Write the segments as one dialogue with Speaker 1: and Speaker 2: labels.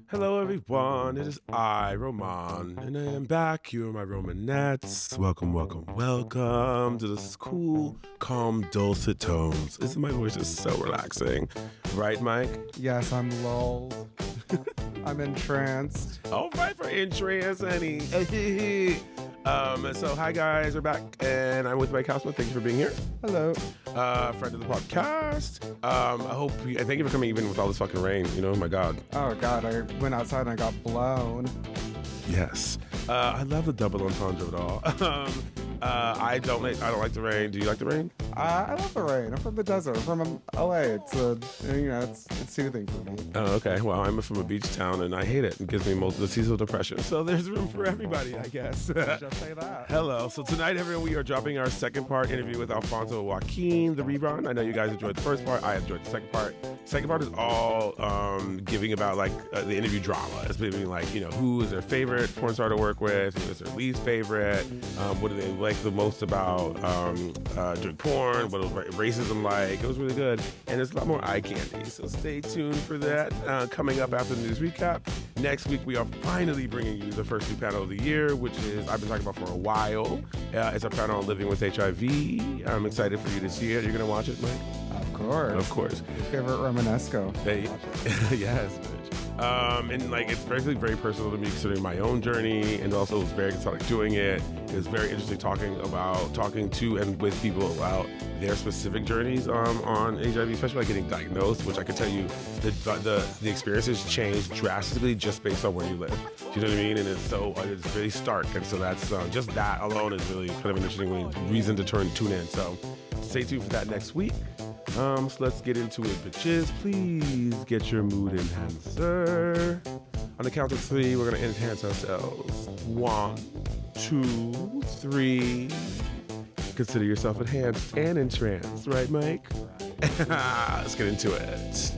Speaker 1: Hello everyone, it is I, Roman, and I am back here in my Romanettes. Welcome, welcome, welcome to this cool, calm, dulcet tones. Isn't my voice just so relaxing? Right, Mike?
Speaker 2: Yes, I'm lulled. I'm entranced.
Speaker 1: All right, for entrance, honey. So hi guys, we're back, and I'm with Mike Houseman. Thank you for being here.
Speaker 2: Hello.
Speaker 1: Friend of the podcast. I thank you for coming even with all this fucking rain. You know, my God.
Speaker 2: Oh God, I went outside and I got blown.
Speaker 1: Yes. I love the double entendre of it all. I don't like the rain. Do you like the rain?
Speaker 2: I love the rain. I'm from the desert. I'm from LA. It's soothing for me.
Speaker 1: Oh, okay. Well, I'm from a beach town and I hate it. It gives me the seasonal depression. So there's room for everybody, I guess.
Speaker 2: Just say that.
Speaker 1: Hello. So tonight, everyone, we are dropping our second part interview with Alfonso Joaquin, the rerun. I know you guys enjoyed the first part. I enjoyed the second part. Second part is all giving about the interview drama. It's being like, you know, who is their favorite porn star to work with, who is their least favorite, what do they like the most about doing porn, what was racism like. It was really good, and there's a lot more eye candy, so stay tuned for that. Coming up after the news recap. Next week, we are finally bringing you the first new panel of the year, which is I've been talking about for a while. It's our panel on living with HIV. I'm excited for you to see it. You're going to watch it, Mike?
Speaker 2: Of course.
Speaker 1: Of course.
Speaker 2: Your favorite Romanesco.
Speaker 1: Hey. Yes, bitch. And like it's very, very personal to me considering my own journey, and also it was very cathartic doing it. It was very interesting talking to and with people about their specific journeys on HIV, especially like getting diagnosed, which I can tell you the experiences change drastically just based on where you live. Do you know what I mean? And it's really stark, and so that's just that alone is really kind of an interesting reason to tune in. So stay tuned for that next week. So let's get into it, bitches. Please get your mood enhancer. On the count of three, we're gonna enhance ourselves. 1, 2, 3. Consider yourself enhanced and entranced, right, Mike? Let's get into it.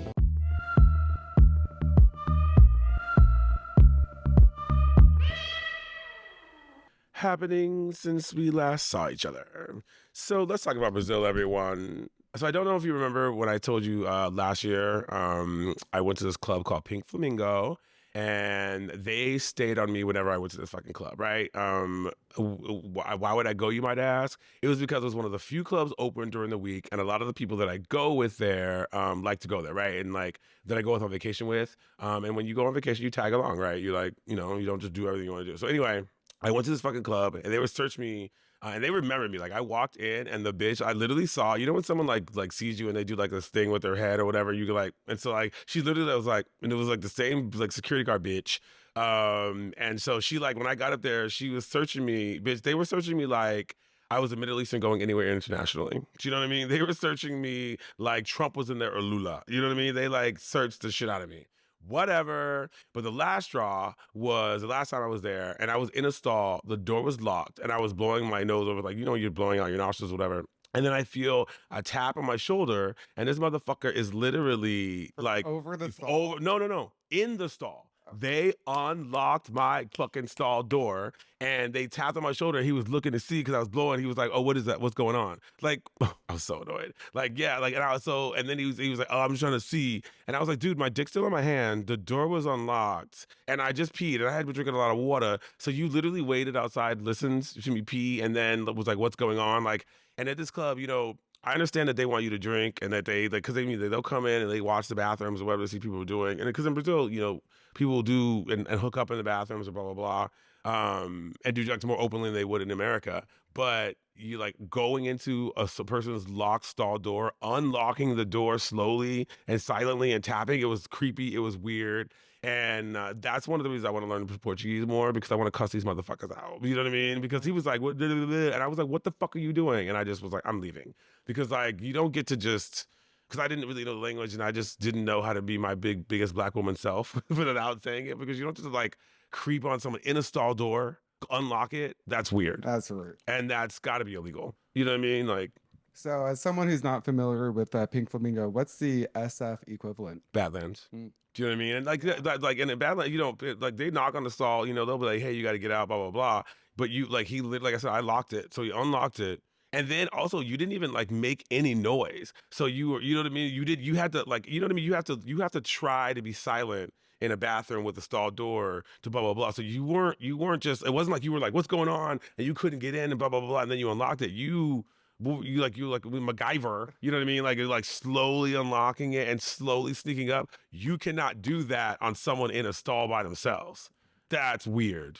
Speaker 1: Happening since we last saw each other. So let's talk about Brazil, everyone. So I don't know if you remember when I told you last year, I went to this club called Pink Flamingo, and they stayed on me whenever I went to this fucking club, right? Why would I go, you might ask? It was because it was one of the few clubs open during the week, and a lot of the people that I go with there like to go there, right? And like that I go with on vacation with. And when you go on vacation, you tag along, right? You like, you know, you don't just do everything you want to do. So anyway, I went to this fucking club, and they would search me. And they remembered me. Like I walked in, and the bitch, I literally saw, you know, when someone like sees you and they do like this thing with their head or whatever, you could like, and so like she literally was like, and it was like the same like security guard bitch. And so she like when I got up there, she was searching me, bitch. They were searching me like I was a Middle Eastern going anywhere internationally. Do you know what I mean? They were searching me like Trump was in there or Lula. You know what I mean? They like searched the shit out of me. Whatever. But the last straw was the last time I was there, and I was in a stall, the door was locked, and I was blowing my nose over, like, you know, you're blowing out your nostrils, whatever. And then I feel a tap on my shoulder, and this motherfucker is literally like
Speaker 2: over the stall.
Speaker 1: No. In the stall. They unlocked my fucking stall door, and they tapped on my shoulder. He was looking to see because I was blowing. He was like, "Oh, what is that? What's going on?" Like, I was so annoyed. Like, yeah, like, and I was so. And then he was like, "Oh, I'm just trying to see." And I was like, "Dude, my dick's still in my hand. The door was unlocked, and I just peed, and I had been drinking a lot of water. So you literally waited outside, listened to me pee, and then was like, "What's going on?" Like, and at this club, you know. I understand that they want you to drink and that they like because they'll come in and they watch the bathrooms or whatever to see people doing, and because in Brazil, you know, people do and hook up in the bathrooms or blah blah blah, and do drugs more openly than they would in America. But you like going into a person's locked stall door, unlocking the door slowly and silently and tapping. It was creepy. It was weird. And that's one of the reasons I want to learn Portuguese more, because I want to cuss these motherfuckers out. You know what I mean? Because he was like, what? And I was like, what the fuck are you doing? And I just was like, I'm leaving. Because like, you don't get to just, because I didn't really know the language and I just didn't know how to be my biggest black woman self without saying it. Because you don't just like creep on someone in a stall door, unlock it. That's weird.
Speaker 2: That's weird.
Speaker 1: And that's got to be illegal. You know what I mean? Like,
Speaker 2: So, as someone who's not familiar with Pink Flamingo, what's the SF equivalent?
Speaker 1: Badlands. Do you know what I mean? And like in Badlands, you know, like they knock on the stall, you know, they'll be like, "Hey, you got to get out," blah blah blah. But you like like I said, I locked it, so he unlocked it, and then also you didn't even like make any noise. So you know what I mean? You had to like, you know what I mean? You have to try to be silent in a bathroom with a stall door to blah blah blah. So you weren't just, it wasn't like you were like, what's going on, and you couldn't get in and blah blah blah, and then you unlocked it. You like MacGyver, you know what I mean? Like slowly unlocking it and slowly sneaking up. You cannot do that on someone in a stall by themselves. That's weird.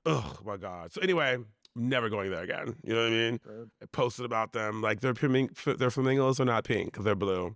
Speaker 1: Oh my god. So anyway, never going there again. You know what I mean?
Speaker 2: Right.
Speaker 1: I posted about them. Like their flamingos are not pink; they're blue.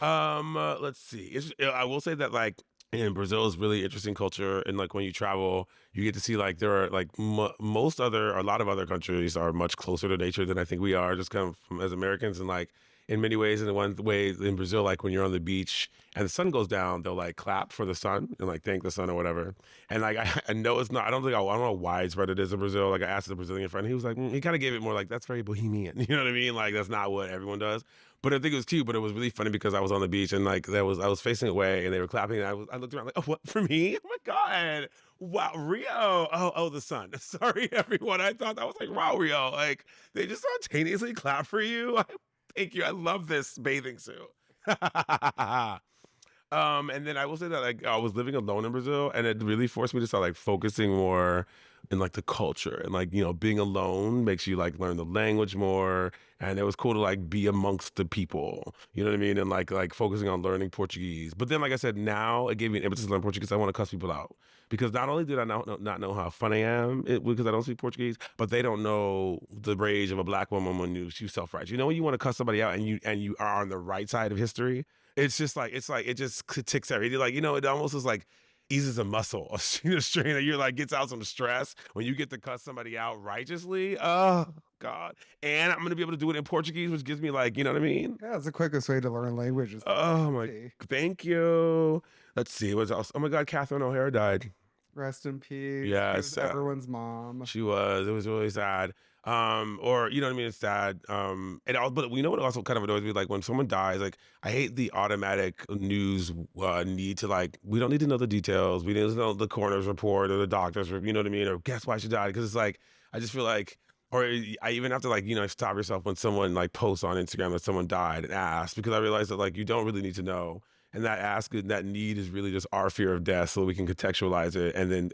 Speaker 1: Let's see. I will say that like in Brazil is really interesting culture, and like when you travel, you get to see like there are like a lot of other countries are much closer to nature than I think we are, just kind of as Americans, and like in many ways, in one way in Brazil, like when you're on the beach and the sun goes down, they'll like clap for the sun and like thank the sun or whatever. And like I know it's not. I don't know how widespread it is in Brazil. Like I asked the Brazilian friend, he was like, he kind of gave it more like that's very bohemian. You know what I mean? Like that's not what everyone does. But I think it was cute. But it was really funny because I was on the beach and like I was facing away and they were clapping. And I looked around like, oh, what for me? Oh my god! Wow, Rio. Oh, the sun. Sorry, everyone. I thought that was like, wow, Rio. Like they just spontaneously clap for you. Thank you. I love this bathing suit. And then I will say that like I was living alone in Brazil, and it really forced me to start like focusing more in like the culture, and like being alone makes you like learn the language more, and it was cool to like be amongst the people, you know what I mean, and like focusing on learning Portuguese. But then like I said, now it gave me an impetus to learn Portuguese. I want to cuss people out because not only did I not know how funny I am because I don't speak Portuguese, but they don't know the rage of a black woman when you self-right. You know when you want to cuss somebody out and you are on the right side of history. It's like it just ticks everything. Like it almost is like eases a muscle, a strain that you're like gets out some stress when you get to cuss somebody out righteously. Oh God! And I'm gonna be able to do it in Portuguese, which gives me like you know what I mean.
Speaker 2: Yeah, it's the quickest way to learn languages.
Speaker 1: Oh my! Thank you. Let's see what's else. Oh my God! Catherine O'Hara died.
Speaker 2: Rest in peace.
Speaker 1: Yeah,
Speaker 2: She
Speaker 1: it's
Speaker 2: was
Speaker 1: sad.
Speaker 2: everyone's mom.
Speaker 1: She was. It was really sad. Or you know what I mean? It's sad. But we know what also kind of annoys me, like when someone dies, like I hate the automatic news need to like we don't need to know the details. We need to know the coroner's report or the doctor's, you know what I mean? Or guess why she died? Because it's like I just feel like or I even have to like, stop yourself when someone like posts on Instagram that someone died and ask because I realize that like you don't really need to know. And that ask and that need is really just our fear of death, so we can contextualize it and then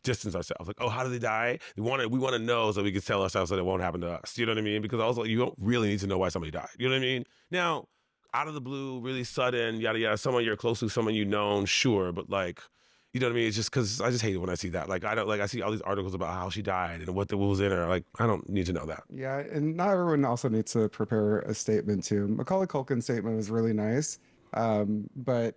Speaker 1: distance ourselves. Like, oh, how did they die? We want to know so we can tell ourselves that it won't happen to us. You know what I mean? Because also you don't really need to know why somebody died. You know what I mean? Now, out of the blue, really sudden, yada yada, someone you're close to, someone you known, sure, but like. You know what I mean? It's just because I just hate it when I see that. Like I don't like I see all these articles about how she died and what was in her. Like I don't need to know that.
Speaker 2: Yeah, and not everyone also needs to prepare a statement too. Macaulay Culkin's statement was really nice, but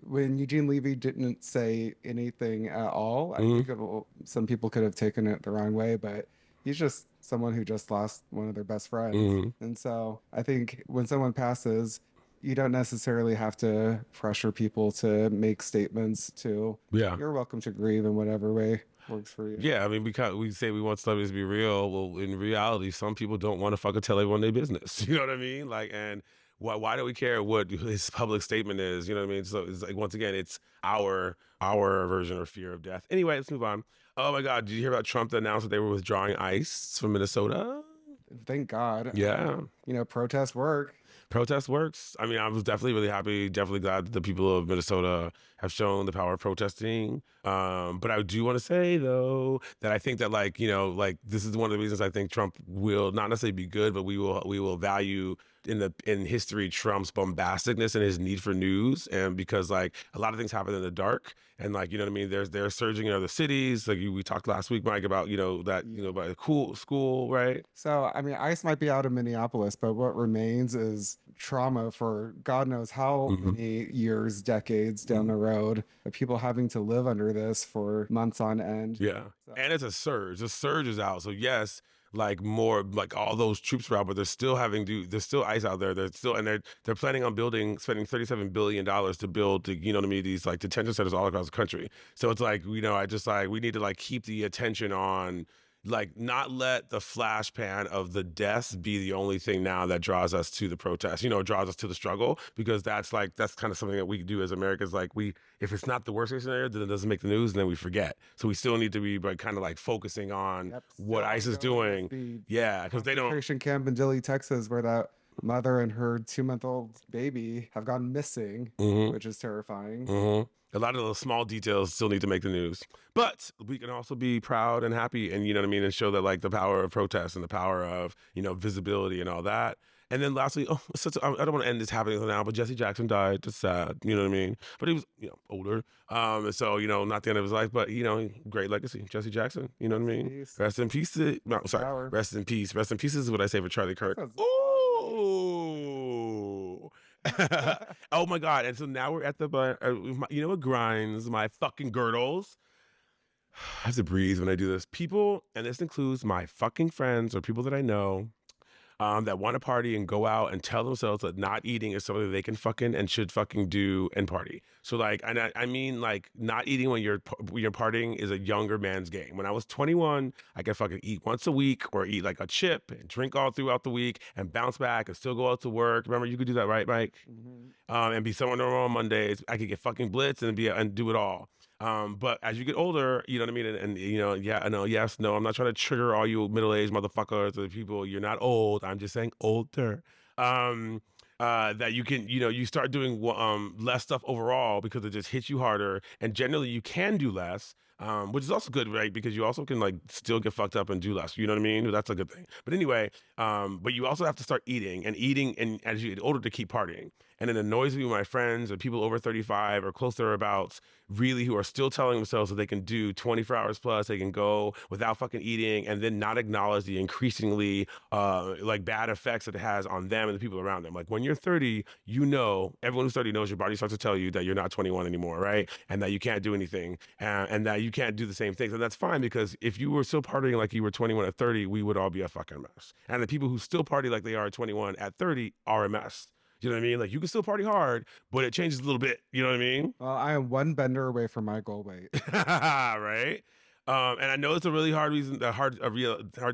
Speaker 2: when Eugene Levy didn't say anything at all, I
Speaker 1: Hmm.
Speaker 2: think some people could have taken it the wrong way, but he's just someone who just lost one of their best friends.
Speaker 1: Hmm.
Speaker 2: And so I think when someone passes, you don't necessarily have to pressure people to make statements to,
Speaker 1: Yeah.
Speaker 2: you're welcome to grieve in whatever way works for you.
Speaker 1: Yeah, I mean, we say we want celebrities to be real. Well, in reality, some people don't want to fucking tell everyone their business. You know what I mean? Like, and why do we care what his public statement is? You know what I mean? So it's like once again, it's our aversion or fear of death. Anyway, let's move on. Oh my God, did you hear about Trump that announced that they were withdrawing ICE from Minnesota?
Speaker 2: Thank God.
Speaker 1: Yeah.
Speaker 2: Protests work.
Speaker 1: Protest works. I mean, I was definitely really happy, definitely glad that the people of Minnesota have shown the power of protesting. But I do want to say though that I think that like this is one of the reasons I think Trump will not necessarily be good, but we will value in history Trump's bombasticness and his need for news, and because like a lot of things happen in the dark, and like you know what I mean. They're surging in other cities. Like we talked last week, Mike, about that about a cool school, right?
Speaker 2: So, I mean, ICE might be out of Minneapolis, but what remains is trauma for God knows how
Speaker 1: Hmm.
Speaker 2: many years, decades down the road of people having to live under this for months on end.
Speaker 1: Yeah.
Speaker 2: So,
Speaker 1: And it's a surge. The surge is out. So yes, like more like all those troops are out, but there's still ICE out there. They're planning on spending $37 billion to build you know what I mean, these like detention centers all across the country. So it's like, I just like we need to like keep the attention on like not let the flash pan of the deaths be the only thing now that draws us to the protest, draws us to the struggle, because that's kind of something that we do as Americans. Like if it's not the worst case scenario, then it doesn't make the news and then we forget. So we still need to be like kind of like focusing on
Speaker 2: yep,
Speaker 1: what
Speaker 2: still
Speaker 1: ICE is
Speaker 2: ongoing with
Speaker 1: doing.
Speaker 2: the
Speaker 1: Yeah, because they don't.
Speaker 2: concentration camp in Dilley, Texas, where that mother and her 2-month-old baby have gone missing,
Speaker 1: Mm-hmm.
Speaker 2: which is terrifying.
Speaker 1: Mm-hmm. A lot of those small details still need to make the news, but we can also be proud and happy, and you know what I mean, and show that like the power of protest and the power of visibility and all that. And then lastly, oh, I don't want to end this happening now, but Jesse Jackson died. Just sad, you know what I mean. But he was older, so not the end of his life, but great legacy, Jesse Jackson. You know what I
Speaker 2: Rest in
Speaker 1: mean.
Speaker 2: peace.
Speaker 1: Rest in peace. No, sorry.
Speaker 2: Power.
Speaker 1: Rest in peace. Rest in peace is what I say for Charlie
Speaker 2: That
Speaker 1: Kirk.
Speaker 2: sounds oddly.
Speaker 1: Ooh. Oh my god! And so now we're at the what grinds my fucking girdles. I have to breathe when I do this. People, and this includes my fucking friends or people that I know, that want to party and go out and tell themselves that not eating is something that they can fucking and should fucking do and party. So like, and I mean like not eating when you're partying is a younger man's game. When I was 21, I could fucking eat once a week or eat like a chip and drink all throughout the week and bounce back and still go out to work. Remember, you could do that, right, Mike?
Speaker 2: Hmm.
Speaker 1: And be someone normal on Mondays. I could get fucking blitz and do it all. But as you get older, you know what I mean? And yeah, I know, yes, no, I'm not trying to trigger all you middle-aged motherfuckers or people. You're not old. I'm just saying older. Um, that you can, you start doing less stuff overall because it just hits you harder. And generally you can do less. Which is also good, right? Because you also can like still get fucked up and do less. You know what I mean? That's a good thing. But anyway, but you also have to start eating, and as you get older to keep partying. And it annoys me when my friends or people over 35 or close thereabouts really who are still telling themselves that they can do 24 hours plus, they can go without fucking eating, and then not acknowledge the increasingly like bad effects that it has on them and the people around them. Like when you're 30, everyone who's 30 knows your body starts to tell you that you're not 21 anymore, right? And that you can't do anything, and that you can't do the same things. And that's fine, because if you were still partying like you were 21 at 30, we would all be a fucking mess. And the people who still party like they are at 21 at 30 are a mess. You know what I mean? Like you can still party hard, but it changes a little bit. You know what I mean?
Speaker 2: Well, I am one bender away from my goal weight.
Speaker 1: Right? And I know it's a really hard reason, hard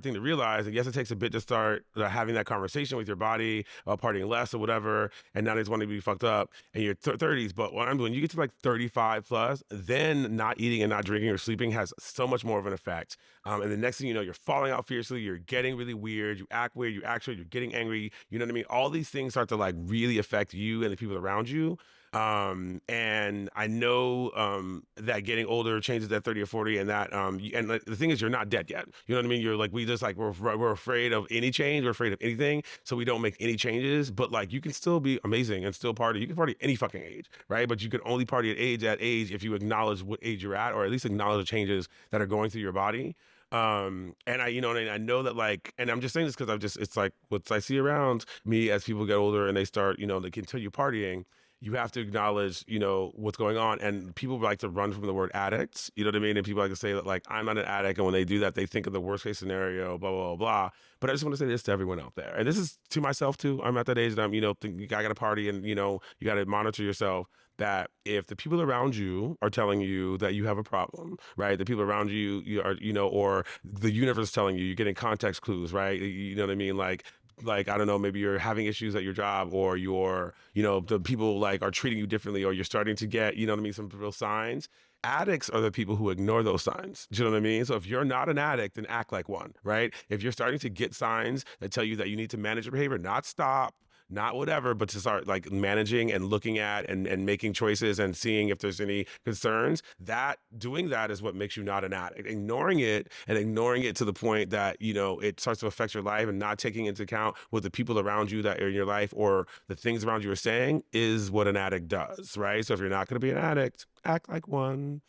Speaker 1: thing to realize. And yes, it takes a bit to start having that conversation with your body about partying less or whatever. And now they just want to be fucked up in your 30s. But when you get to like 35 plus, then not eating and not drinking or sleeping has so much more of an effect. And the next thing you know, you're falling out fiercely. You're getting really weird. You act weird. You're getting angry. You know what I mean? All these things start to like really affect you and the people around you. And I know that getting older changes at 30 or 40, and that and like, the thing is, you're not dead yet. You know what I mean? You're like, we're afraid of any change, we're afraid of anything, so we don't make any changes. But like, you can still be amazing and still party. You can party any fucking age, right? But you can only party at age if you acknowledge what age you're at, or at least acknowledge the changes that are going through your body. And I know that like, and I'm just saying this because it's like what I see around me as people get older and they start, they continue partying. You have to acknowledge, what's going on. And people like to run from the word addicts, you know what I mean? And people like to say that, like, I'm not an addict. And when they do that, they think of the worst case scenario, blah, blah, blah, blah. But I just want to say this to everyone out there. And this is to myself too. I'm at that age that I'm, I got to party and, you got to monitor yourself. That if the people around you are telling you that you have a problem, right? The people around you are, or the universe is telling you're getting context clues, right? You know what I mean? Like I don't know, maybe you're having issues at your job, or you're, the people like are treating you differently, or you're starting to get, you know what I mean, some real signs. Addicts are the people who ignore those signs. Do you know what I mean? So if you're not an addict, then act like one, right? If you're starting to get signs that tell you that you need to manage your behavior, not stop, not whatever, but to start like managing and looking at and making choices and seeing if there's any concerns, that doing that is what makes you not an addict. Ignoring it to the point that, it starts to affect your life, and not taking into account what the people around you that are in your life or the things around you are saying is what an addict does, right? So if you're not going to be an addict, act like one.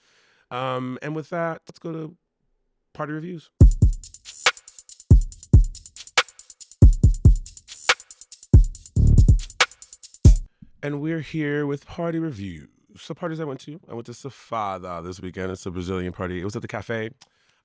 Speaker 1: And with that, let's go to party reviews. And we're here with party reviews. So parties I went to Safada this weekend. It's a Brazilian party. It was at the cafe.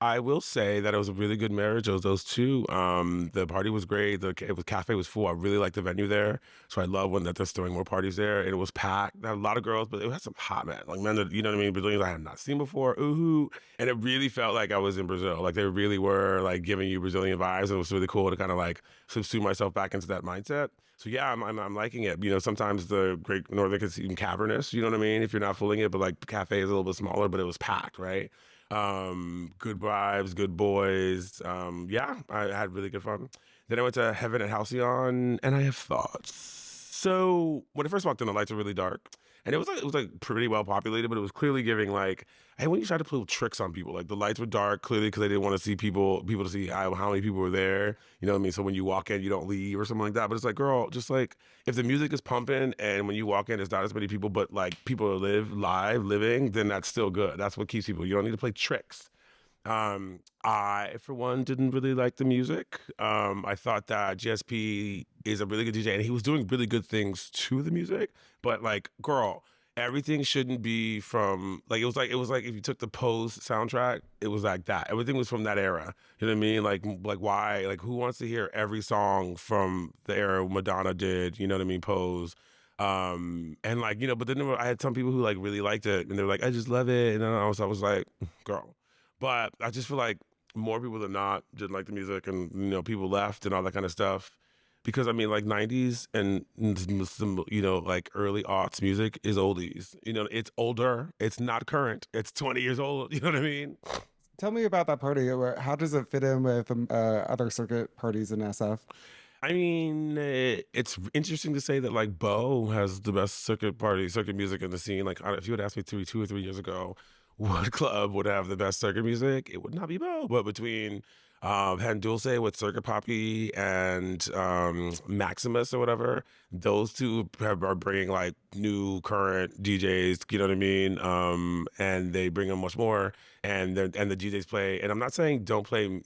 Speaker 1: I will say that it was a really good marriage of those two. The party was great. The cafe was full. I really liked the venue there. So I love when that they're throwing more parties there. And it was packed. There had a lot of girls, but it had some hot men. Like men that, you know what I mean? Brazilians I had not seen before. Ooh. And it really felt like I was in Brazil. Like they really were like giving you Brazilian vibes. It was really cool to kind of like subsume myself back into that mindset. So yeah, I'm liking it. Sometimes the Great Northern can seem cavernous. You know what I mean? If you're not fooling it, but like the cafe is a little bit smaller, but it was packed, right? Good vibes, good boys. Yeah, I had really good fun. Then I went to Heaven at Halcyon, and I have thoughts. So when I first walked in, the lights were really dark, and it was like pretty well populated, but it was clearly giving like, hey, when you try to play tricks on people, like the lights were dark clearly because they didn't want to see people to see how many people were there. You know what I mean? So when you walk in, you don't leave or something like that. But it's like, girl, just like if the music is pumping and when you walk in, there's not as many people, but like people living, then that's still good. That's what keeps people. You don't need to play tricks. I, for one, didn't really like the music. I thought that GSP is a really good DJ and he was doing really good things to the music. But like, girl, everything shouldn't be from like it was like if you took the Pose soundtrack, it was like that. Everything was from that era. You know what I mean? Like why? Like who wants to hear every song from the era Madonna did? You know what I mean? Pose. And like but then I had some people who like really liked it and they were like, I just love it, and then I was like, girl. But I just feel like more people than not didn't like the music, and people left and all that kind of stuff. Because I mean, like '90s and some like early aughts music is oldies. It's older. It's not current. It's 20 years old. You know what I mean?
Speaker 2: Tell me about that party. How does it fit in with other circuit parties in SF?
Speaker 1: I mean, it's interesting to say that like Bo has the best circuit music in the scene. Like, if you had asked me 2 or 3 years ago, what club would have the best circuit music? It would not be Bo. But between Hen Dulce with Circuit Poppy and Maximus or whatever, those two are bringing like new current DJs. You know what I mean? And they bring them much more. And the DJs play. And I'm not saying don't play,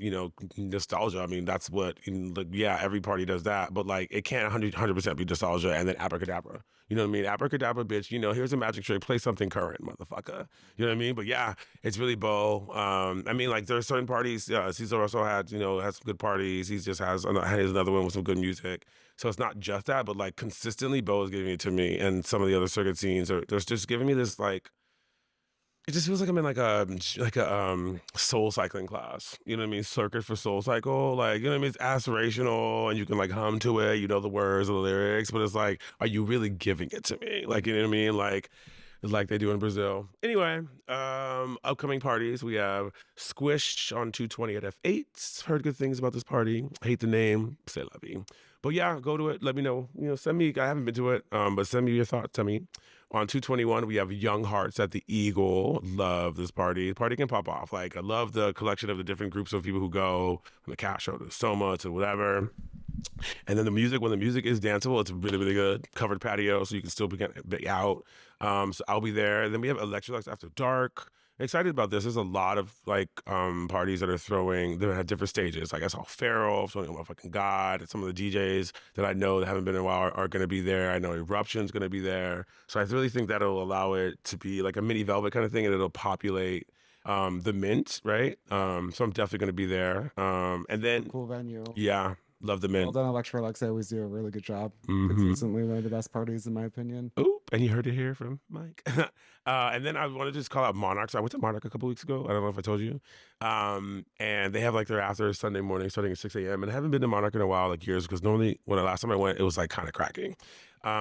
Speaker 1: nostalgia. I mean, that's what, like, yeah, every party does that. But like, it can't 100% be nostalgia and then abracadabra. You know what I mean? Abracadabra, bitch. Here's a magic trick. Play something current, motherfucker. You know what I mean? But yeah, it's really Bo. I mean, like there are certain parties. Cesar also has some good parties. He just has another one with some good music. So it's not just that, but like consistently, Bo is giving it to me, and some of the other circuit scenes are there's just giving me this like. It just feels like I'm in like a soul cycling class. You know what I mean? Circuit for soul cycle. Like, you know what I mean? It's aspirational and you can like hum to it, the words or the lyrics, but it's like, are you really giving it to me? Like, you know what I mean? Like they do in Brazil. Anyway, upcoming parties. We have Squish on 220 at F8. Heard good things about this party. Hate the name. Say la vie. But yeah, go to it. Let me know. Send me. I haven't been to it, but send me your thoughts. Tell me. On 221, we have Young Hearts at the Eagle. Love this party. The party can pop off. Like, I love the collection of the different groups of people who go from the Cash Show to Soma to whatever. And then when the music is danceable, it's really, really good. Covered patio, so you can still be out. So I'll be there. And then we have Electrolux After Dark. Excited about this. There's a lot of like parties that have different stages. Like I saw Pharaoh, Tony Motherfucking God, and some of the DJs that I know that haven't been in a while are going to be there. I know Eruption's going to be there. So I really think that'll allow it to be like a mini Velvet kind of thing, and it'll populate the Mint, right? So I'm definitely going to be there. And
Speaker 2: A
Speaker 1: then
Speaker 2: cool venue.
Speaker 1: yeah, love the
Speaker 2: Well
Speaker 1: Mint.
Speaker 2: done, Electrolux. They always do a really good job.
Speaker 1: Mm-hmm.
Speaker 2: Consistently one of the best parties, in my opinion.
Speaker 1: Oop, and you heard it here from Mike. And then I want to just call out Monarchs. I went to Monarch a couple weeks ago. I don't know if I told you. And they have like their after Sunday morning starting at 6 a.m. And I haven't been to Monarch in a while, like years, because normally when the last time I went, it was like kind of cracking.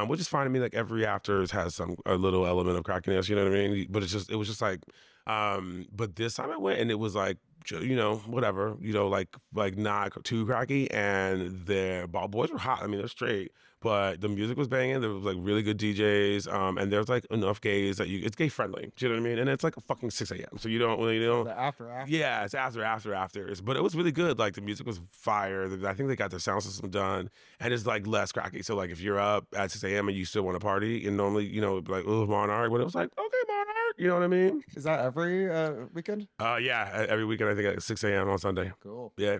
Speaker 1: Which is fine. I mean, like every afters has a little element of crackiness, you know what I mean? But it was just like, but this time I went and it was like, whatever, like not too cracky. And the ball boys were hot. I mean, they're straight, but the music was banging. There was like really good DJs. And there's like enough gays that it's gay friendly. Do you know what I mean? And it's like a fucking 6 a.m. So you don't really,
Speaker 2: The after.
Speaker 1: yeah, it's afters. But it was really good. Like the music was fire. I think they got their sound system done and it's like less cracky. So like if you're up at 6 a.m. and you still want to party and normally, like, oh, Monarch, but it was like, okay, Monarch, you know what I mean?
Speaker 2: Is that every weekend?
Speaker 1: Yeah, every weekend I think at 6 a.m. on Sunday.
Speaker 2: Cool.
Speaker 1: Yeah.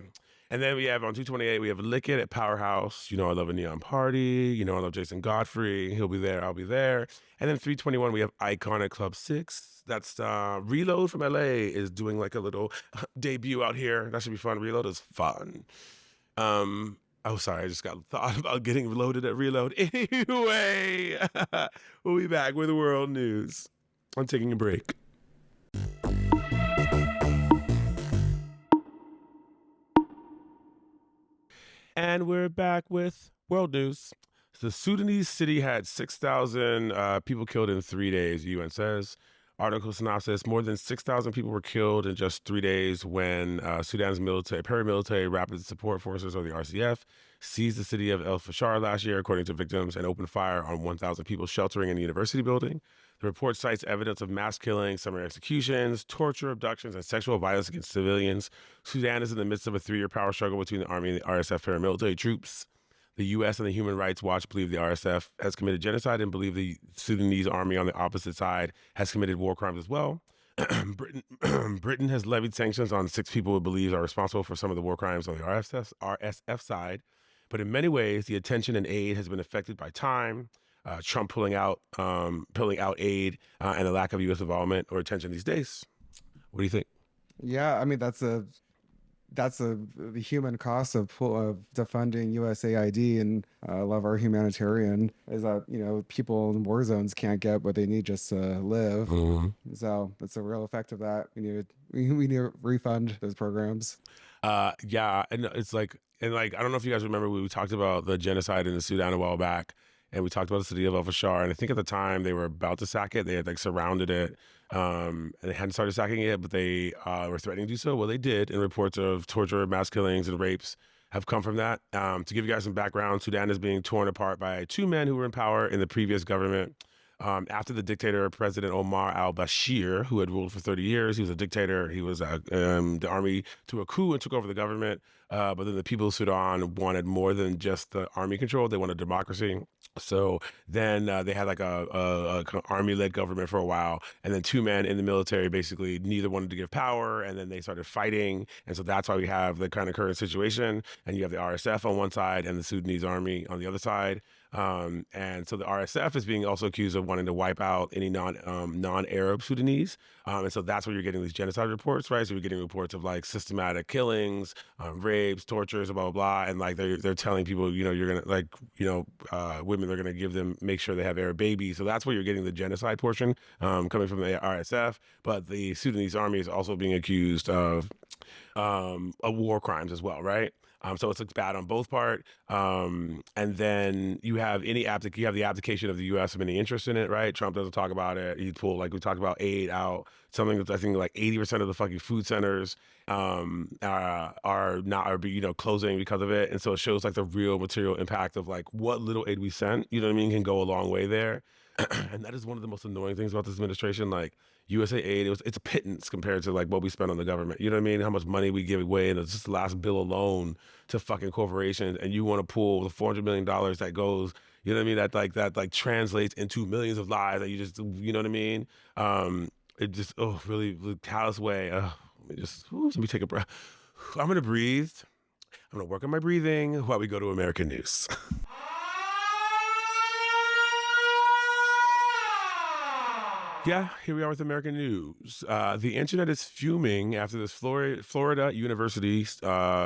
Speaker 1: And then we have on 228, we have Lick It at Powerhouse. I love a neon party. I love Jason Godfrey. He'll be there. I'll be there. And then 321, we have Icon at Club 6. That's Reload from LA is doing like a little debut out here. That should be fun. Reload is fun. Oh, sorry. I just got thought about getting loaded at Reload. Anyway, we'll be back with world news. I'm taking a break. And we're back with world news. The Sudanese city had 6,000 people killed in 3 days, UN says. Article synopsis: More than 6,000 people were killed in just 3 days when Sudan's paramilitary rapid support forces, or the RCF, seized the city of El Fasher last year, according to victims, and opened fire on 1,000 people sheltering in a university building. The report cites evidence of mass killings, summary executions, torture, abductions, and sexual violence against civilians. Sudan is in the midst of a 3-year power struggle between the army and the RSF paramilitary troops. The U.S. and the Human Rights Watch believe the RSF has committed genocide and believe the Sudanese army on the opposite side has committed war crimes as well. Britain has levied sanctions on 6 people it believes are responsible for some of the war crimes on the RSF side. But in many ways, the attention and aid has been affected by time, Trump pulling out aid, and a lack of U.S. involvement or attention these days. What do you think?
Speaker 2: Yeah, I mean that's the human cost of defunding USAID, and a lot of our humanitarian is that people in war zones can't get what they need just to live.
Speaker 1: Mm-hmm.
Speaker 2: So that's a real effect of that. We need to refund those programs.
Speaker 1: Yeah, and it's like, I don't know if you guys remember, we talked about the genocide in the Sudan a while back, and we talked about the city of El Fasher, and I think at the time they were about to sack it. They had like surrounded it, and they hadn't started sacking it, but they were threatening to do so. Well, they did, and reports of torture, mass killings, and rapes have come from that. To give you guys some background, Sudan is being torn apart by 2 men who were in power in the previous government. After the dictator, President Omar al-Bashir, who had ruled for 30 years, he was a dictator. He was the army threw a coup and took over the government. But then the people of Sudan wanted more than just the army control. They wanted democracy. So then they had like a army-led government for a while. And then 2 men in the military, basically neither wanted to give power. And then they started fighting. And so that's why we have the kind of current situation. And you have the RSF on one side and the Sudanese army on the other side. And so the RSF is being also accused of wanting to wipe out any non-Arab Sudanese. And so that's where you're getting these genocide reports, right? So you're getting reports of like systematic killings, rapes, tortures, blah, blah, blah. And like they're telling people, you're going to women, they're going to make sure they have Arab babies. So that's where you're getting the genocide portion coming from the RSF. But the Sudanese army is also being accused of war crimes as well, right? So it's bad on both part. And then you have the abdication of the U.S. from any interest in it, right? Trump doesn't talk about it. He pulled, like we talked about, aid out. Something that I think like 80% of the fucking food centers are closing because of it. And so it shows like the real material impact of like what little aid we sent, you know what I mean, can go a long way there. And that is one of the most annoying things about this administration. Like USA aid, it's a pittance compared to like what we spend on the government. You know what I mean? How much money we give away, and it's just the last bill alone to fucking corporations. And you want to pull the $400 million that goes, you know what I mean? That translates into millions of lives that you just, you know what I mean? It just, really callous way. Let me take a breath. I'm gonna breathe. I'm gonna work on my breathing while we go to American news. Yeah, here we are with American news. The internet is fuming after this Florida university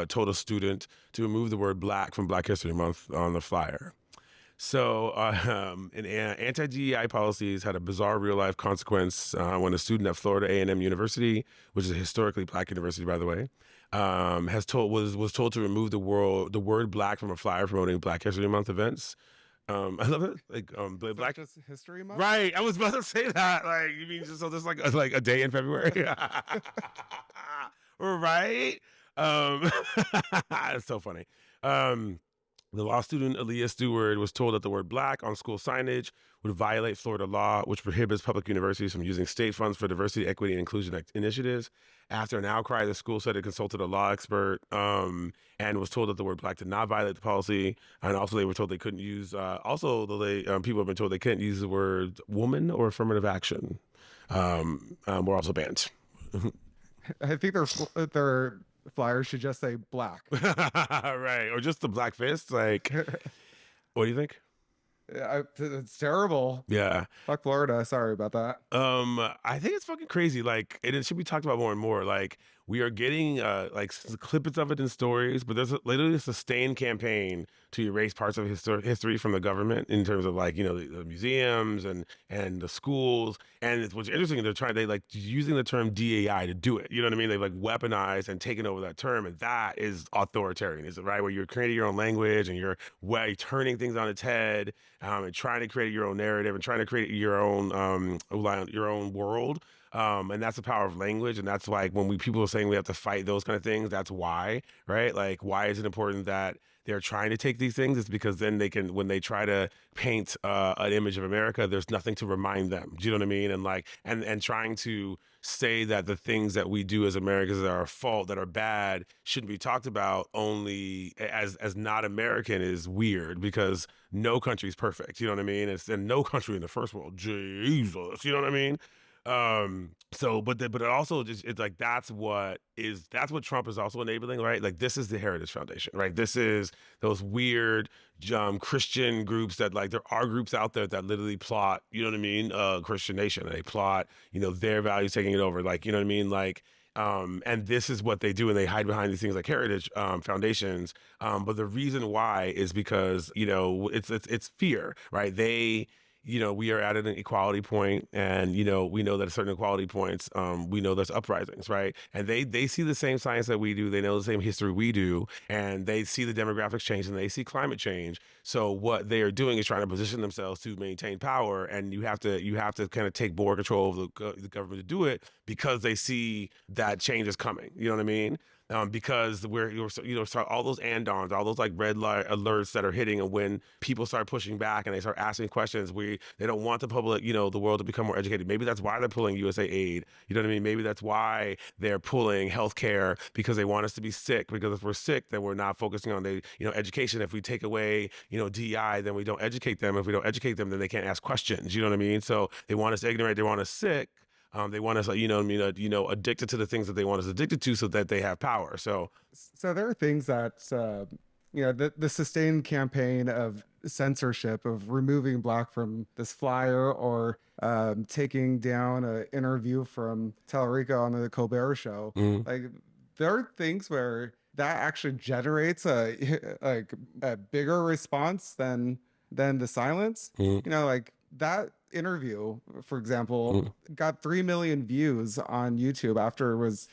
Speaker 1: told a student to remove the word black from Black History Month on the flyer. So anti-DEI policies had a bizarre real-life consequence when a student at Florida A&M University, which is a historically Black university, by the way, was told to remove the word black from a flyer promoting Black History Month events. I love it. Like Black
Speaker 2: History Month,
Speaker 1: right? I was about to say that. Like, you mean so there's like a day in February, right? It's so funny. The law student Aaliyah Stewart was told that the word black on school signage would violate Florida law, which prohibits public universities from using state funds for diversity, equity, and inclusion initiatives. After an outcry, the school said it consulted a law expert and was told that the word black did not violate the policy. And also they were told they couldn't use, people have been told they can't use the word woman or affirmative action. Were also banned.
Speaker 2: I think their flyers should just say black.
Speaker 1: Right. Or just the black fist. Like, what do you think?
Speaker 2: It's terrible.
Speaker 1: Yeah.
Speaker 2: Fuck Florida. Sorry about that.
Speaker 1: I think it's fucking crazy. Like, it should be talked about more and more. Like, we are getting like clippets of it in stories, but there's literally a sustained campaign to erase parts of history from the government in terms of like the museums and the schools. And what's interesting, they like using the term DAI to do it. You know what I mean? They've like weaponized and taken over that term, and that is authoritarianism, right? Where you're creating your own language and you're turning things on its head, and trying to create your own narrative and trying to create your own world. And that's the power of language. And that's like when people are saying we have to fight those kind of things, that's why, right? Like, why is it important that they're trying to take these things? It's because then they can, when they try to paint an image of America, there's nothing to remind them. Do you know what I mean? And like, and trying to say that the things that we do as Americans that are a fault, that are bad, shouldn't be talked about only as not American is weird, because no country's perfect. You know what I mean? And no country in the first world, Jesus. You know what I mean? But it also just, it's like that's what Trump is also enabling, right? Like, this is the Heritage Foundation, right? This is those weird Christian groups that, like, there are groups out there that literally plot, you know what I mean, Christian nation. They plot, their values taking it over, like, you know what I mean, like. And this is what they do, and they hide behind these things like heritage foundations. But the reason why is because it's fear, right? We are at an equality point, and we know that at certain equality points, we know there's uprisings, right? And they see the same science that we do, they know the same history we do, and they see the demographics change, and they see climate change. So what they are doing is trying to position themselves to maintain power, and you have to kind of take more control of the government to do it, because they see that change is coming. You know what I mean? Because start all those andons, all those like red light alerts that are hitting, and when people start pushing back and they start asking questions, they don't want the public, the world to become more educated. Maybe that's why they're pulling USA aid. You know what I mean? Maybe that's why they're pulling healthcare, because they want us to be sick. Because if we're sick, then we're not focusing on education. If we take away DI, then we don't educate them. If we don't educate them, then they can't ask questions. You know what I mean? So they want us ignorant. They want us sick. They want us, addicted to the things that they want us addicted to, so that they have power. So
Speaker 2: there are things that, the sustained campaign of censorship, of removing Black from this flyer, or taking down an interview from Tallarico on the Colbert Show. Like, there are things where that actually generates a bigger response than the silence. Like that interview, for example, got 3 million views on YouTube after it was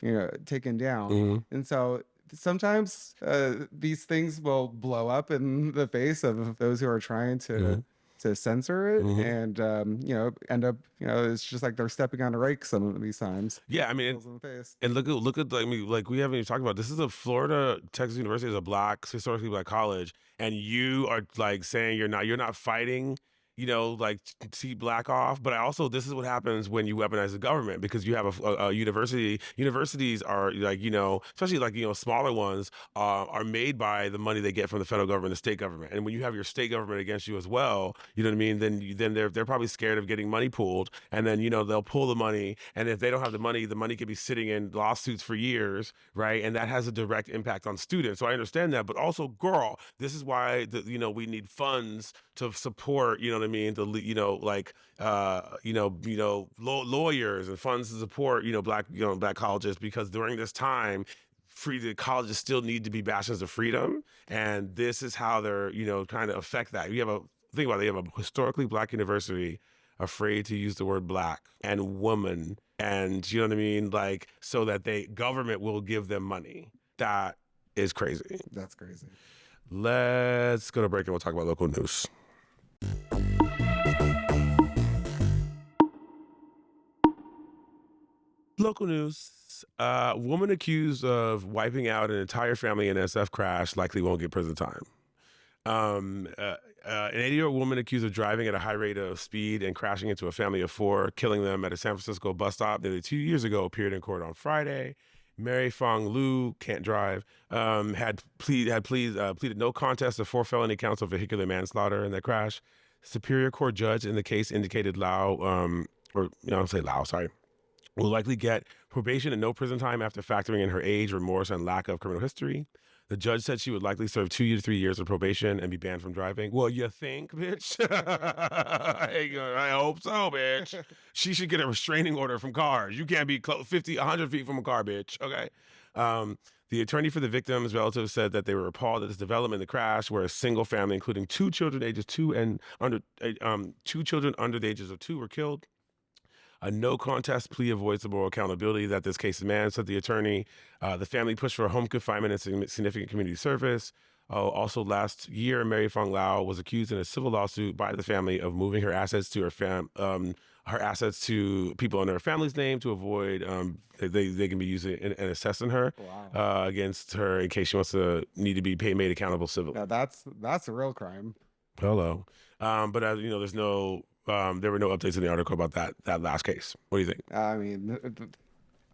Speaker 2: taken down. And so sometimes these things will blow up in the face of those who are trying to censor it, and end up, it's just like they're stepping on a rake some of these times.
Speaker 1: Yeah, I mean, and look at like we haven't even talked about, this is Texas University is a historically black college, and you are like saying you're not fighting like see Black off. But this is what happens when you weaponize the government, because you have a university. Universities are like, especially like, smaller ones are made by the money they get from the federal government, the state government. And when you have your state government against you as well, you know what I mean? Then they're probably scared of getting money pulled. And then, they'll pull the money. And if they don't have the money could be sitting in lawsuits for years, right? And that has a direct impact on students. So I understand that. But also, girl, this is why we need funds to support, you know what I mean, lawyers, and funds to support, black colleges, because during this time, the colleges still need to be bastions of freedom, and this is how they're, kind of affect that. You have a historically black university afraid to use the word black and woman, and you know what I mean, like, so that government will give them money. That is crazy.
Speaker 2: That's crazy.
Speaker 1: Let's go to break and we'll talk about local news. Local news. Woman accused of wiping out an entire family in SF crash likely won't get prison time. An 80-year-old woman accused of driving at a high rate of speed and crashing into a family of 4, killing them at a San Francisco bus stop nearly 2 years ago, appeared in court on Friday. Mary Fong Lu, can't drive, had pleaded no contest to 4 felony counts of vehicular manslaughter in the crash. Superior Court judge in the case indicated will likely get probation and no prison time after factoring in her age, remorse, and lack of criminal history. The judge said she would likely serve 2 to 3 years of probation and be banned from driving. Well, you think, bitch? I hope so, bitch. She should get a restraining order from cars. You can't be 50, 100 feet from a car, bitch. Okay. The attorney for the victims' relatives said that they were appalled at this development in the crash, where a single family, including two children ages 2 and under, two children under the ages of 2, were killed. A no contest plea avoids the moral accountability that this case demands, said the attorney. The family pushed for home confinement and significant community service. Also, last year, Mary Fong Lau was accused in a civil lawsuit by the family of moving her assets to her assets to people under her family's name to avoid they can be using and assessing her against her in case she wants to need to be made accountable civilly.
Speaker 2: Yeah, that's a real crime.
Speaker 1: Hello, but as you know, there's no. There were no updates in the article about that last case. What do you think?
Speaker 2: I mean,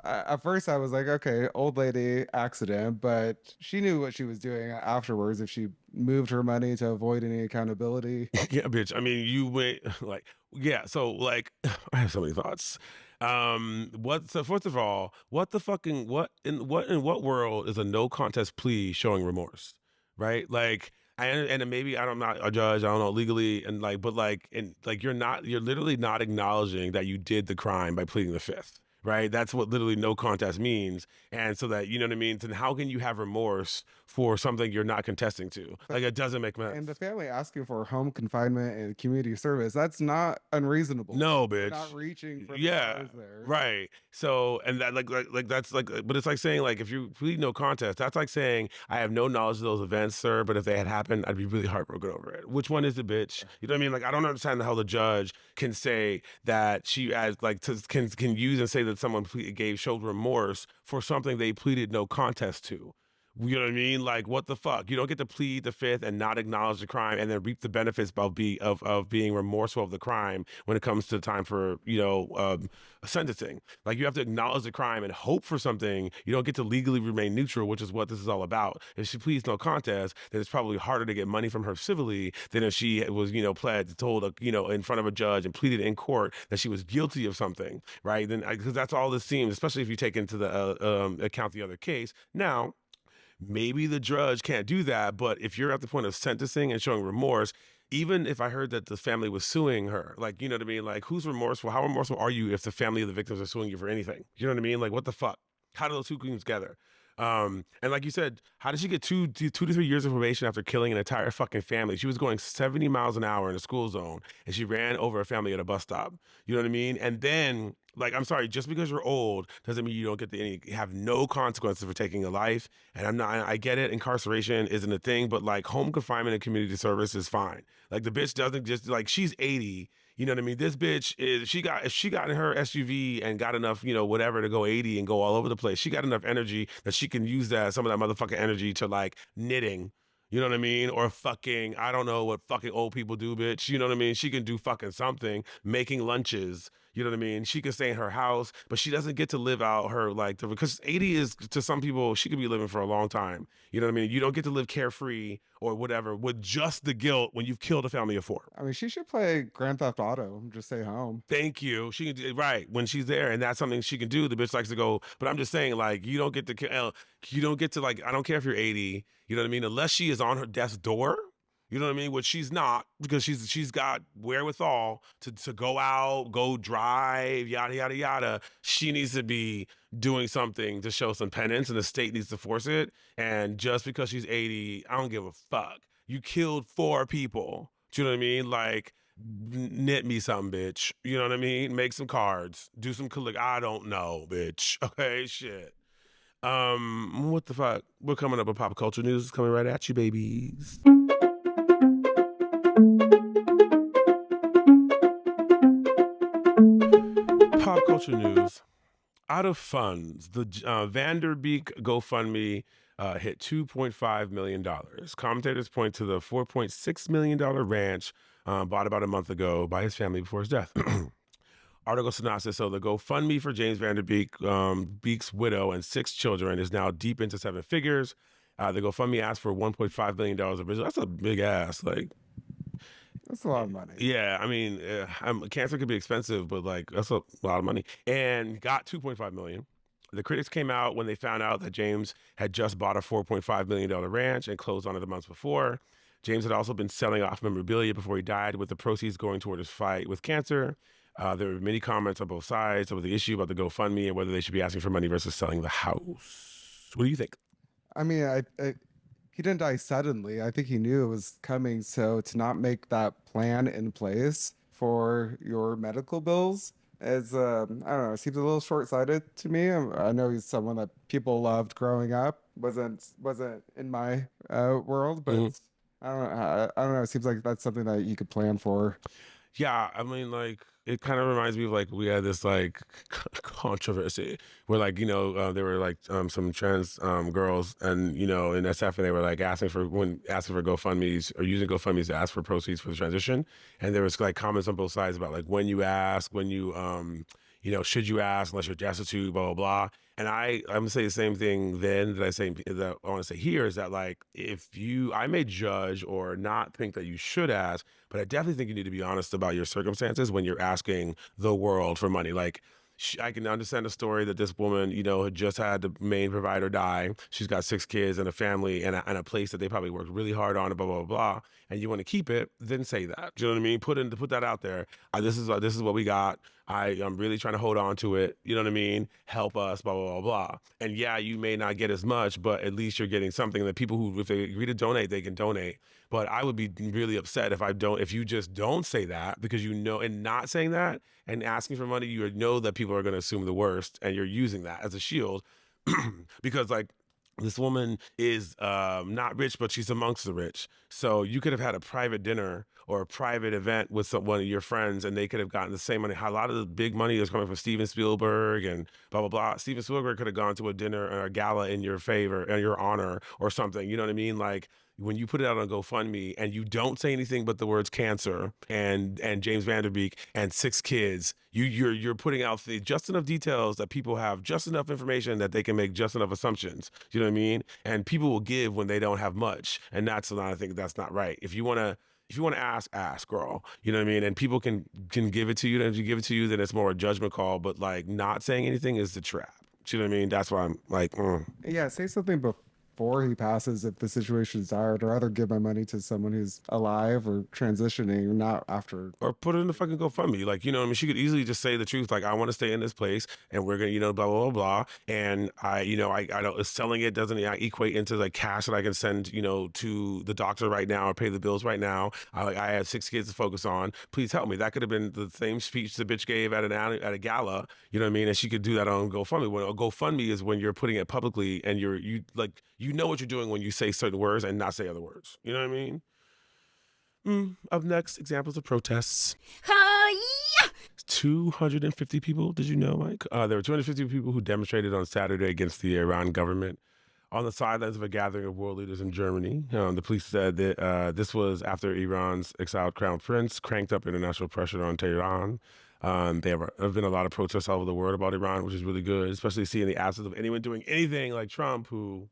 Speaker 2: at first I was like, okay, old lady accident, but she knew what she was doing afterwards if she moved her money to avoid any accountability.
Speaker 1: Yeah, bitch. I mean, you went like, yeah. So like, I have so many thoughts. So first of all, what in what world is a no contest plea showing remorse, right? Like, and maybe I'm not a judge. I don't know legally, and like, but like, and like, you're literally not acknowledging that you did the crime by pleading the fifth. Right, that's what literally no contest means, and so that you know what I mean. Then how can you have remorse for something you're not contesting to? Like it doesn't make sense.
Speaker 2: And the family asking for home confinement and community service—that's not unreasonable.
Speaker 1: No,
Speaker 2: They're
Speaker 1: bitch.
Speaker 2: not reaching for
Speaker 1: Yeah,
Speaker 2: the there.
Speaker 1: right. So, and that like that's like, but it's like saying like if you plead no contest, that's like saying I have no knowledge of those events, sir. But if they had happened, I'd be really heartbroken over it. Which one is the bitch? You know what I mean? Like I don't understand how the judge can say that she as like can use and say that someone showed remorse for something they pleaded no contest to. You know what I mean? Like, what the fuck? You don't get to plead the fifth and not acknowledge the crime and then reap the benefits of being remorseful of the crime when it comes to time for, sentencing. Like, you have to acknowledge the crime and hope for something. You don't get to legally remain neutral, which is what this is all about. If she pleads no contest, then it's probably harder to get money from her civilly than if she was, told, in front of a judge and pleaded in court that she was guilty of something, right? Then, because that's all this seems, especially if you take into the account the other case. Now, maybe the judge can't do that, but if you're at the point of sentencing and showing remorse, even if I heard that the family was suing her, like, you know what I mean? Like, who's remorseful? How remorseful are you if the family of the victims are suing you for anything? You know what I mean? Like, what the fuck? How do those two come together? And like you said, how did she get 2 to 3 years of probation after killing an entire fucking family? She was going 70 miles an hour in a school zone and she ran over a family at a bus stop. You know what I mean? And then, like, I'm sorry, just because you're old doesn't mean you don't get have no consequences for taking a life. And I get it, incarceration isn't a thing, but like home confinement and community service is fine. Like the bitch doesn't just, like, she's 80. You know what I mean? This bitch if she got in her SUV and got enough, whatever to go 80 and go all over the place. She got enough energy that she can use some of that motherfucking energy to like knitting. You know what I mean? Or fucking, I don't know what fucking old people do, bitch. You know what I mean? She can do fucking something, making lunches. You know what I mean? She can stay in her house, but she doesn't get to live out her, because 80 is, to some people, she could be living for a long time. You know what I mean? You don't get to live carefree or whatever with just the guilt when you've killed a family of 4.
Speaker 2: I mean, she should play Grand Theft Auto and just stay home.
Speaker 1: Thank you. She can do right when she's there, and that's something she can do. The bitch likes to go, but I'm just saying, like, you don't get to like, I don't care if you're 80. You know what I mean? Unless she is on her death's door. You know what I mean? Which she's not, because she's got wherewithal to go out, go drive, yada, yada, yada. She needs to be doing something to show some penance, and the state needs to force it. And just because she's 80, I don't give a fuck. You killed 4 people. Do you know what I mean? Like, knit me something, bitch. You know what I mean? Make some cards. Do some I don't know, bitch. Okay, shit. What the fuck? We're coming up with pop culture news. Coming right at you, babies. Pop culture news. Out of funds, the Vanderbeek GoFundMe hit $2.5 million. Commentators point to the $4.6 million ranch bought about a month ago by his family before his death. Article synopsis. So the GoFundMe for James Vanderbeek, Beek's widow and 6 children is now deep into 7 figures. The GoFundMe asked for $1.5 million originally. That's a big ass. Like,
Speaker 2: That's a lot of money.
Speaker 1: Yeah, I mean, cancer could be expensive, but like that's a lot of money. And got 2.5 million. The critics came out when they found out that James had just bought a $4.5 million ranch and closed on it the months before. James had also been selling off memorabilia before he died, with the proceeds going toward his fight with cancer. There were many comments on both sides about the issue about the GoFundMe and whether they should be asking for money versus selling the house. What do you think?
Speaker 2: I mean, he didn't die suddenly. I think he knew it was coming. So to not make that plan in place for your medical bills is, I don't know, seems a little short-sighted to me. I know he's someone that people loved growing up. Wasn't in my world, but
Speaker 1: Mhm.
Speaker 2: I don't know. It seems like that's something that you could plan for.
Speaker 1: Yeah, I mean, like it kind of reminds me of like we had this like controversy where like there were like some trans girls and in SF and they were like asking for GoFundmes or using GoFundmes to ask for proceeds for the transition, and there was like comments on both sides about like when you ask, when you should you ask unless you're destitute, blah blah blah. And I'm gonna say the same thing then that I say that I want to say here is that like if you I may judge or not think that you should ask, but I definitely think you need to be honest about your circumstances when you're asking the world for money. Like, I can understand the story that this woman, had just had the main provider die. She's got 6 kids and a family and a place that they probably worked really hard on, and blah, blah, blah, blah. And you want to keep it, then say that. Do you know what I mean? Put that out there. This is what we got. I'm really trying to hold on to it. You know what I mean? Help us, blah, blah, blah, blah. And yeah, you may not get as much, but at least you're getting something that people who, if they agree to donate, they can donate. But I would be really upset if you just don't say that, because and not saying that and asking for money, you know that people are going to assume the worst, and you're using that as a shield because like this woman is not rich, but she's amongst the rich. So you could have had a private dinner or a private event with one of your friends, and they could have gotten the same money. A lot of the big money is coming from Steven Spielberg and blah blah blah. Steven Spielberg could have gone to a dinner or a gala in your favor, in your honor, or something. You know what I mean? Like when you put it out on GoFundMe and you don't say anything but the words cancer and James Vanderbeek and 6 kids, you're putting out just enough details that people have just enough information that they can make just enough assumptions. You know what I mean? And people will give when they don't have much, and that's not. I think that's not right. If you wanna ask, girl. You know what I mean? And people can give it to you. And if you give it to you, then it's more a judgment call. But like not saying anything is the trap. You know what I mean? That's why I'm like,
Speaker 2: Yeah, say something before he passes if the situation's dire. I'd rather give my money to someone who's alive or transitioning, not after.
Speaker 1: or put it in the fucking GoFundMe. Like, what I mean? She could easily just say the truth. Like, I want to stay in this place and we're going to, blah, blah, blah, blah. And I don't, selling it doesn't equate into like cash that I can send, to the doctor right now or pay the bills right now. I have 6 kids to focus on. Please help me. That could have been the same speech the bitch gave at a gala, you know what I mean? And she could do that on GoFundMe. When a GoFundMe is when you're putting it publicly and you know what you're doing when you say certain words and not say other words. You know what I mean? Up next, examples of protests. 250 people. Did you know, Mike? There were 250 people who demonstrated on Saturday against the Iran government on the sidelines of a gathering of world leaders in Germany. The police said that this was after Iran's exiled crown prince cranked up international pressure on Tehran. There have been a lot of protests all over the world about Iran, which is really good, especially seeing the absence of anyone doing anything like Trump, who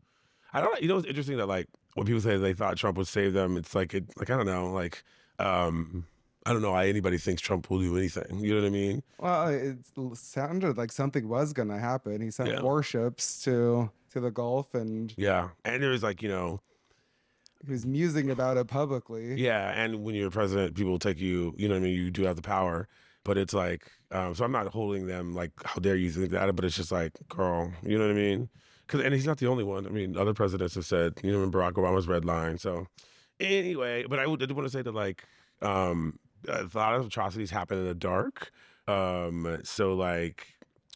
Speaker 1: I don't know. It's interesting that like when people say they thought Trump would save them, it's like I don't know, like I don't know why anybody thinks Trump will do anything. You know what I mean?
Speaker 2: Well, it sounded like something was going to happen. He sent
Speaker 1: Yeah.
Speaker 2: warships to the Gulf, and
Speaker 1: Yeah. And there's like,
Speaker 2: he was musing about it publicly.
Speaker 1: yeah, and when you're president, people take you, you know what I mean? You do have the power, but it's like, so I'm not holding them like, how dare you think that, but it's just like, girl, you know what I mean? And he's not the only one. I mean, other presidents have said, Barack Obama's red line. So anyway, but I do want to say that like, a lot of atrocities happen in the dark. So like,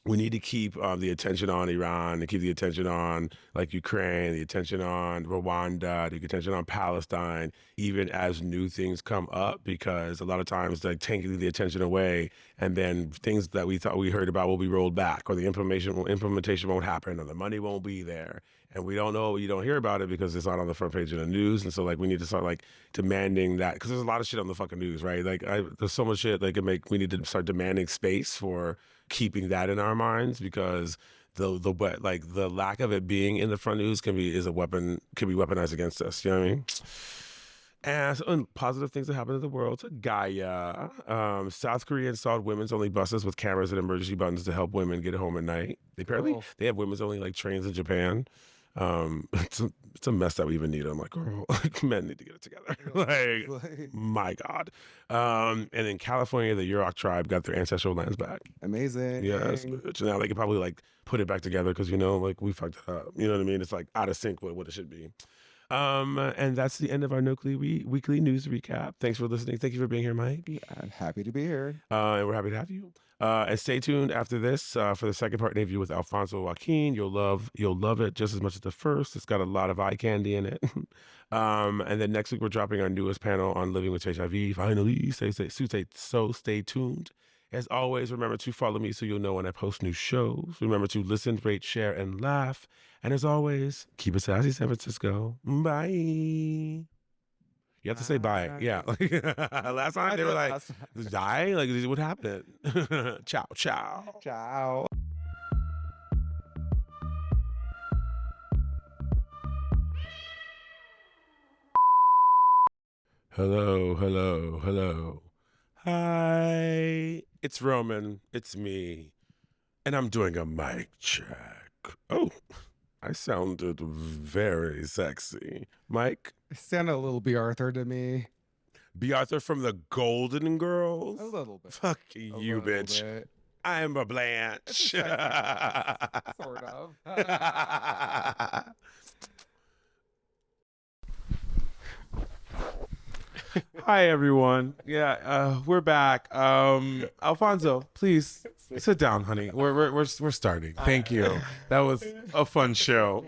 Speaker 1: we need to keep the attention on Iran, to keep the attention on like Ukraine, the attention on Rwanda, the attention on Palestine, even as new things come up, because a lot of times like taking the attention away, and then things that we thought we heard about will be rolled back, or the implementation won't happen, or the money won't be there. And we don't know, you don't hear about it because it's not on the front page of the news. And so like we need to start like demanding that, because there's a lot of shit on the fucking news, right? Like there's so much shit we need to start demanding space for keeping that in our minds, because the lack of it being in the front news can be weaponized against us. You know what I mean? And positive things that happen in the world. Gaia. South Korea installed women's only buses with cameras and emergency buttons to help women get home at night. Apparently, they have women's only like trains in Japan. It's a mess that we even need. I'm like, girl, like, men need to get it together. Like, my God. And in California, the Yurok tribe got their ancestral lands back.
Speaker 2: Amazing.
Speaker 1: Yes, bitch. Now they can probably like put it back together because like we fucked it up. You know what I mean? It's like out of sync with what it should be. And that's the end of our weekly news recap. Thanks for listening. Thank you for being here, Mike.
Speaker 2: I'm happy to be here.
Speaker 1: And we're happy to have you. And stay tuned after this for the second part interview with Alfonso Joaquin. You'll love it just as much as the first. It's got a lot of eye candy in it. And then next week we're dropping our newest panel on living with HIV. Finally, so stay tuned. As always, remember to follow me so you'll know when I post new shows. Remember to listen, rate, share, and laugh. And as always, keep it sassy, San Francisco. Bye. You have to say bye. Yeah. Last time they were like, die? Like, what happened? Ciao, ciao.
Speaker 2: Ciao.
Speaker 1: Hello. Hi. It's Roman. It's me. And I'm doing a mic check. Oh, I sounded very sexy. Mike?
Speaker 2: Sounded a little B. Arthur to me.
Speaker 1: B. Arthur from the Golden Girls?
Speaker 2: A little bit.
Speaker 1: Fuck you, bitch.
Speaker 2: Bit.
Speaker 1: I'm a Blanche.
Speaker 2: Sort of.
Speaker 1: Hi, everyone. Yeah, we're back. Alfonso, please sit down, honey. We're starting. Thank you. That was a fun show.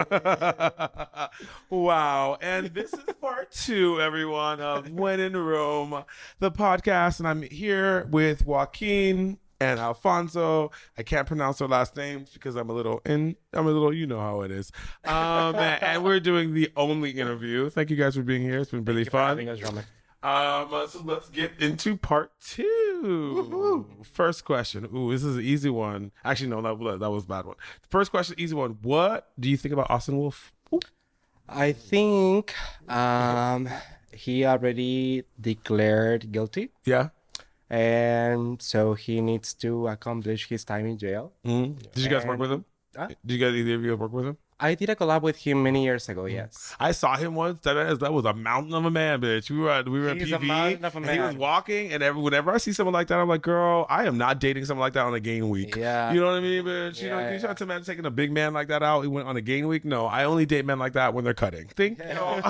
Speaker 1: Wow. And this is part 2, everyone, of Whennrome, the podcast, and I'm here with Joaquin and Alfonso. I can't pronounce their last names because I'm a little, you know how it is. And we're doing the only interview. Thank you guys for being here. It's been really fun. So let's get into part 2. Woo-hoo. First question. Ooh, this is an easy one. Actually, no, that was a bad one. First question, easy one. What do you think about Austin Wolf? Ooh.
Speaker 3: I think he already declared guilty.
Speaker 1: Yeah.
Speaker 3: And so he needs to accomplish his time in jail.
Speaker 1: Mm-hmm. Did you guys work with him? Did either of you work with him?
Speaker 3: I did a collab with him many years ago, yes.
Speaker 1: I saw him once. That was a mountain of a man, bitch. We were in PV, and he was walking, and whenever I see someone like that, I'm like, girl, I am not dating someone like that on a game week.
Speaker 3: Yeah.
Speaker 1: You know what I mean, bitch? You know, you try to imagine taking a big man like that out. He went on a game week. No, I only date men like that when they're cutting. Think?
Speaker 3: Yeah.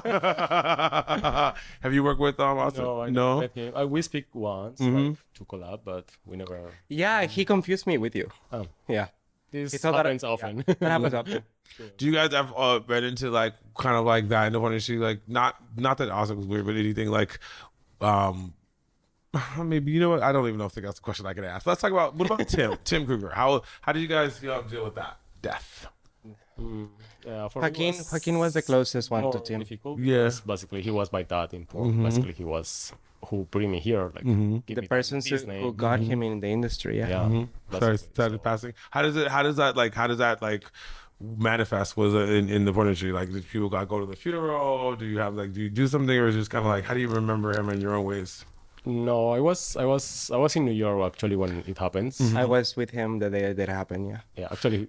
Speaker 1: Have you worked with Austin?
Speaker 4: No, I never met him. We speak once like, to collab, but we never.
Speaker 3: Yeah, he confused me with you.
Speaker 4: Oh,
Speaker 3: yeah.
Speaker 4: This happens often.
Speaker 3: Yeah, that happens often.
Speaker 1: Do you guys have read into like kind of like that in the industry? Like not that Austin was weird, but anything like maybe, you know what? I don't even know if that's the question I could ask. Let's talk about what about Tim Kruger? How did you guys deal with that death?
Speaker 3: Joaquin was the closest one to Tim.
Speaker 4: Difficult.
Speaker 1: Yeah.
Speaker 4: Basically, he was my dad in porn. Basically, he was who bring me here. Like
Speaker 3: The person who got him in the industry. Yeah.
Speaker 1: Started passing. How does that manifest? Was it in the porn industry? Like, did people go to the funeral? Do you do something, or is it just kind of like, how do you remember him in your own ways?
Speaker 4: No, I was in New York actually when it happens.
Speaker 3: I was with him the day that happened. Yeah.
Speaker 4: Yeah, actually,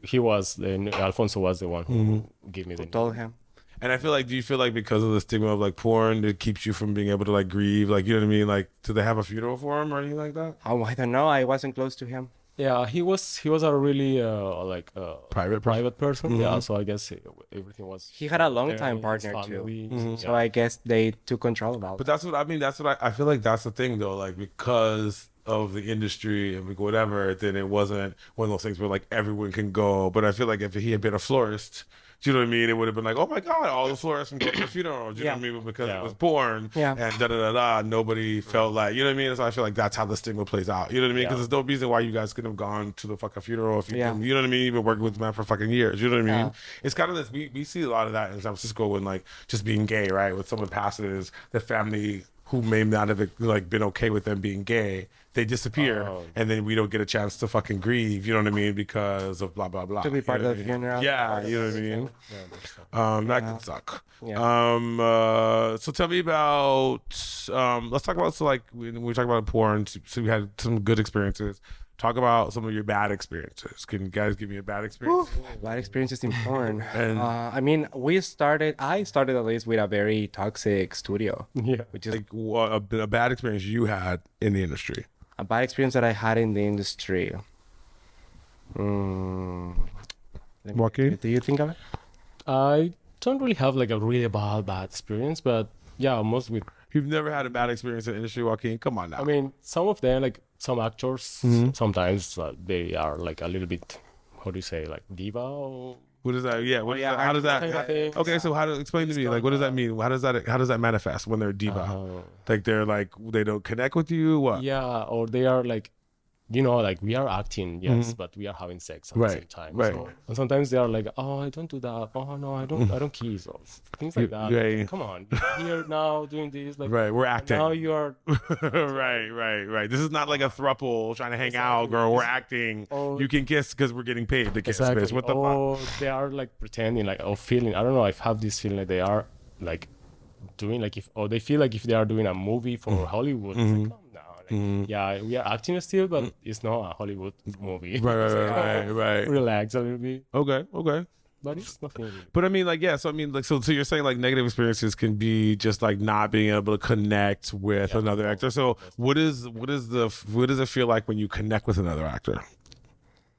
Speaker 4: Alfonso was the one who gave me the
Speaker 3: Told him.
Speaker 1: And I feel like, do you feel like because of the stigma of like porn, it keeps you from being able to like grieve? Like, you know what I mean? Like, do they have a funeral for him or anything like that?
Speaker 3: Oh, I don't know. I wasn't close to him.
Speaker 4: Yeah, he was a really private person. Yeah, so I guess everything was.
Speaker 3: He had a long time partner too. So I guess they took control of it.
Speaker 1: But that's what I mean. That's what I feel like. That's the thing though. Like, because of the industry and whatever, then it wasn't one of those things where like everyone can go. But I feel like if he had been a florist, do you know what I mean? It would have been like, oh my God, all the florists can go to the funeral. Do you know what I mean? But because it was porn and nobody felt like, you know what I mean? So I feel like that's how the stigma plays out. You know what I mean? Because there's no reason why you guys couldn't have gone to the fucking funeral if you can, you know what I mean? You've been working with the man for fucking years. You know what I mean? It's kind of this, we see a lot of that in San Francisco when like just being gay, right? When someone passes, the family who may not have like been okay with them being gay, they disappear, and then we don't get a chance to fucking grieve. You know what I mean? Because of blah blah blah.
Speaker 3: To be part of the funeral.
Speaker 1: Yeah, you know what I mean. That could suck.
Speaker 3: Yeah.
Speaker 1: So tell me about. Let's talk about when we talk about porn. So we had some good experiences. Talk about some of your bad experiences. Can you guys give me a bad experience?
Speaker 3: Bad experiences in porn.
Speaker 1: And-
Speaker 3: I mean, I started at least with a very toxic studio.
Speaker 4: Yeah.
Speaker 3: Which is
Speaker 1: Like what a bad experience you had in the industry.
Speaker 3: a bad experience that I had in the industry.
Speaker 1: Joaquin?
Speaker 3: Do you think of it?
Speaker 4: I don't really have like a really bad experience, but yeah, most with.
Speaker 1: You've never had a bad experience in the industry, Joaquin? Come on now.
Speaker 4: I mean, some of them, like some actors, sometimes they are like a little bit, how do you say, like diva or
Speaker 1: what is that? Yeah. What is
Speaker 3: yeah,
Speaker 1: that? How does that?
Speaker 4: kind of thing.
Speaker 1: Okay, so explain to me? Like, what does that mean? How does that manifest when they're diva? Like they're like they don't connect with you? What?
Speaker 4: Yeah, or they are like, like we are acting, yes, but we are having sex at the same time.
Speaker 1: Right.
Speaker 4: So, and sometimes they are like, oh, I don't do that. Oh no, I don't kiss or things like that.
Speaker 1: Yeah.
Speaker 4: Come on, you're here now doing this. Like,
Speaker 1: Right, we're acting.
Speaker 4: Now you are.
Speaker 1: right. This is not like a throuple trying to hang out, girl. We're acting.
Speaker 4: Oh.
Speaker 1: You can kiss because we're getting paid to kiss,
Speaker 4: Exactly.
Speaker 1: bitch. What the fuck?
Speaker 4: Or they are like pretending, like, or feeling. I don't know. I have this feeling like they are like doing like they feel like if they are doing a movie for Hollywood. It's like, calm down. Like, yeah, we are acting still, but it's not a Hollywood movie.
Speaker 1: Right.
Speaker 4: Relax a little bit,
Speaker 1: Okay.
Speaker 4: but it's nothing. Really.
Speaker 1: But I mean, like, yeah. So I mean, like, so you're saying like negative experiences can be just like not being able to connect with another actor. So what does it feel like when you connect with another actor?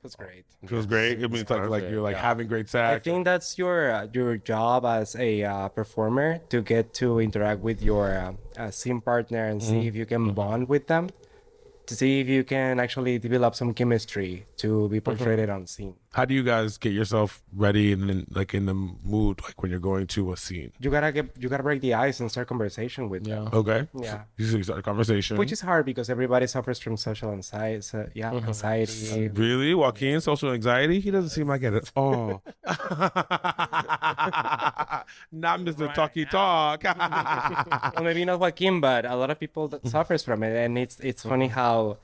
Speaker 3: That's great.
Speaker 1: It feels great. I mean, it's like you're like having great sex.
Speaker 3: I think that's your job as a performer to get to interact with your scene partner and see if you can bond with them, to see if you can actually develop some chemistry to be portrayed on scene.
Speaker 1: How do you guys get yourself ready and then like in the mood like when you're going to a scene?
Speaker 3: You gotta break the ice and start conversation with them.
Speaker 1: Okay.
Speaker 3: Yeah.
Speaker 1: So you start a conversation.
Speaker 3: Which is hard because everybody suffers from social anxiety. So, anxiety.
Speaker 1: Really, Joaquin, social anxiety? He doesn't seem like it at all. Not Mr. Talky Talk.
Speaker 3: Well, maybe not Joaquin, but a lot of people that suffers from it, and it's funny how,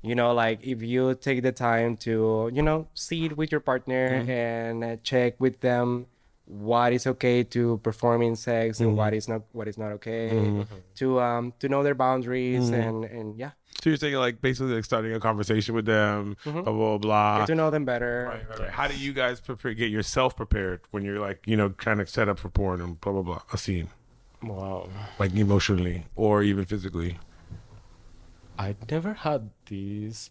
Speaker 3: like if you take the time to sit with your partner and check with them what is okay to perform in sex and what is not okay, to know their boundaries and yeah,
Speaker 1: So you're saying like basically like starting a conversation with them, blah blah blah.
Speaker 3: get to know them better.
Speaker 1: Right. How do you guys get yourself prepared when you're like trying to set up for porn and blah blah blah a scene,
Speaker 4: Wow.
Speaker 1: like emotionally or even physically?
Speaker 4: I never had this.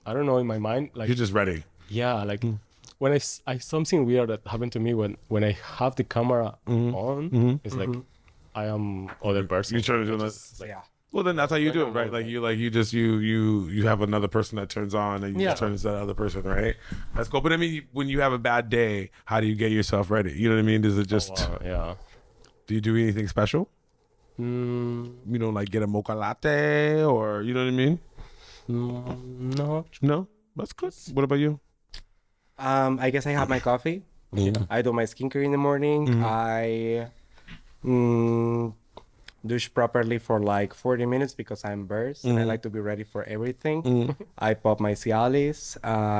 Speaker 4: I don't know, in my mind, like
Speaker 1: You're just ready.
Speaker 4: yeah, like when I something weird that happened to me when I have the camera on, it's like I am other person.
Speaker 1: You try to do this.
Speaker 3: Yeah.
Speaker 1: Well, then that's how you do it, right? Like you just you have another person that turns on and you just turn to that other person, right? That's cool. But I mean, when you have a bad day, how do you get yourself ready? You know what I mean? Does it just
Speaker 4: Yeah.
Speaker 1: do you do anything special? Like get a mocha latte or you know what I mean? No, that's good. What about you?
Speaker 3: I guess I have my coffee. I do my skincare in the morning. I douche properly for like 40 minutes because I'm burst and I like to be ready for everything. I pop my Cialis.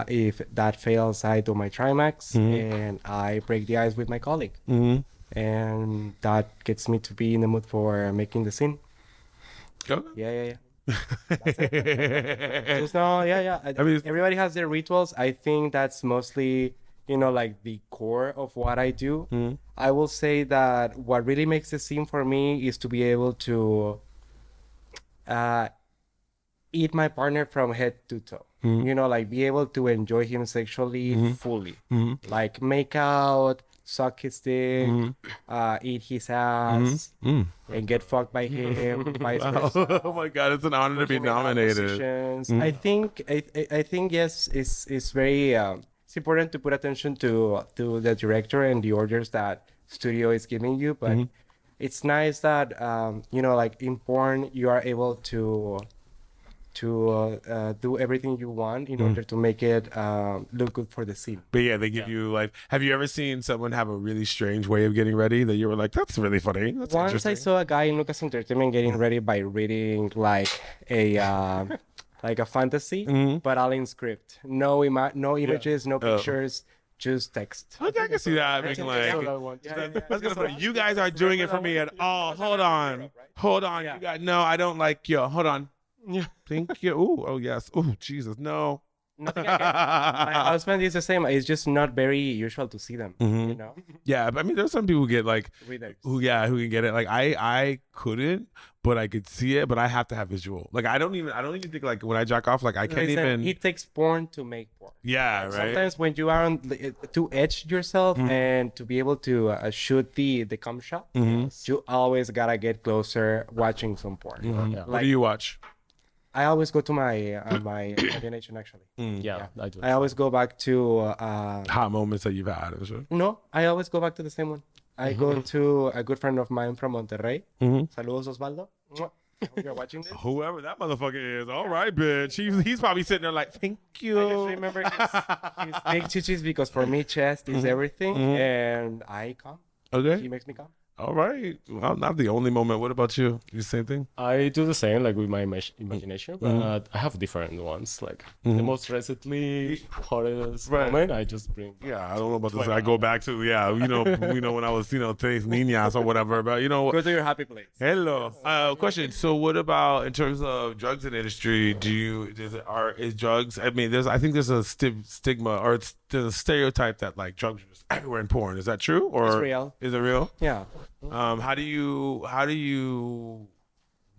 Speaker 3: If that fails, I do my Trimax and I break the ice with my colleague. And that gets me to be in the mood for making the scene.
Speaker 1: Okay.
Speaker 3: Yeah. That's it. Just no, yeah.
Speaker 1: I mean,
Speaker 3: everybody has their rituals. I think that's mostly, like the core of what I do. I will say that what really makes the scene for me is to be able to eat my partner from head to toe. Like be able to enjoy him sexually fully. Like make out, suck his dick, eat his ass, and get fucked by him. Vice versa.
Speaker 1: Oh my god, it's an honor to be nominated.
Speaker 3: I think yes, it's very it's important to put attention to the director and the orders that studio is giving you, but it's nice that like in porn you are able to do everything you want in order to make it look good for the scene.
Speaker 1: But yeah, they give you like. Have you ever seen someone have a really strange way of getting ready that you were like, "That's really funny. That's
Speaker 3: Once I
Speaker 1: interesting."
Speaker 3: saw a guy in Lucas Entertainment getting ready by reading like a fantasy, but all in script. No images, no pictures, just text.
Speaker 1: Okay, I can see that making like. That's gonna put. You guys aren't doing it for me at all. Hold on. You guys. No, I don't like you. Hold on.
Speaker 4: Yeah.
Speaker 1: Thank you. Ooh, oh yes. Ooh, Jesus, no.
Speaker 3: Nothing against my husband is the same. It's just not very usual to see them. You know,
Speaker 1: Yeah, but I mean, there's some people who get like,
Speaker 3: readers.
Speaker 1: who can get it. Like I couldn't, but I could see it. But I have to have visual. Like I don't even think like when I jack off, like I can't
Speaker 3: Listen,
Speaker 1: even.
Speaker 3: it takes porn to make porn.
Speaker 1: Yeah, right.
Speaker 3: Sometimes when you are to edge yourself and to be able to shoot the cum shot, you always gotta get closer watching some porn.
Speaker 4: Yeah.
Speaker 1: What do you watch?
Speaker 3: I always go to my my imagination actually.
Speaker 4: Yeah, I do.
Speaker 3: I always go back to
Speaker 1: Hot moments that you've had. And shit.
Speaker 3: no, I always go back to the same one. I go to a good friend of mine from Monterrey. Saludos, Osvaldo. Mwah. I hope you're watching this.
Speaker 1: Whoever that motherfucker is, all right, bitch. He's probably sitting there like, thank you.
Speaker 3: I just remember his big chichis because for me chest is everything, and I come.
Speaker 1: Okay.
Speaker 3: He makes me come.
Speaker 1: All right. Well, not the only moment. What about you? You same thing?
Speaker 4: I do the same, like with my imagination, but I have different ones. Like the most recently hottest moment, I just bring.
Speaker 1: Yeah, I don't know about this. I go back to when I was today's niñas or whatever. But
Speaker 3: Go to your happy place.
Speaker 1: Hello. Question. So, what about in terms of drugs in the industry? Is drugs? I mean, I think there's a stigma or there's a stereotype that like drugs are just everywhere in porn. Is that true? Or
Speaker 3: It's real.
Speaker 1: Is it real?
Speaker 3: Yeah.
Speaker 1: How do you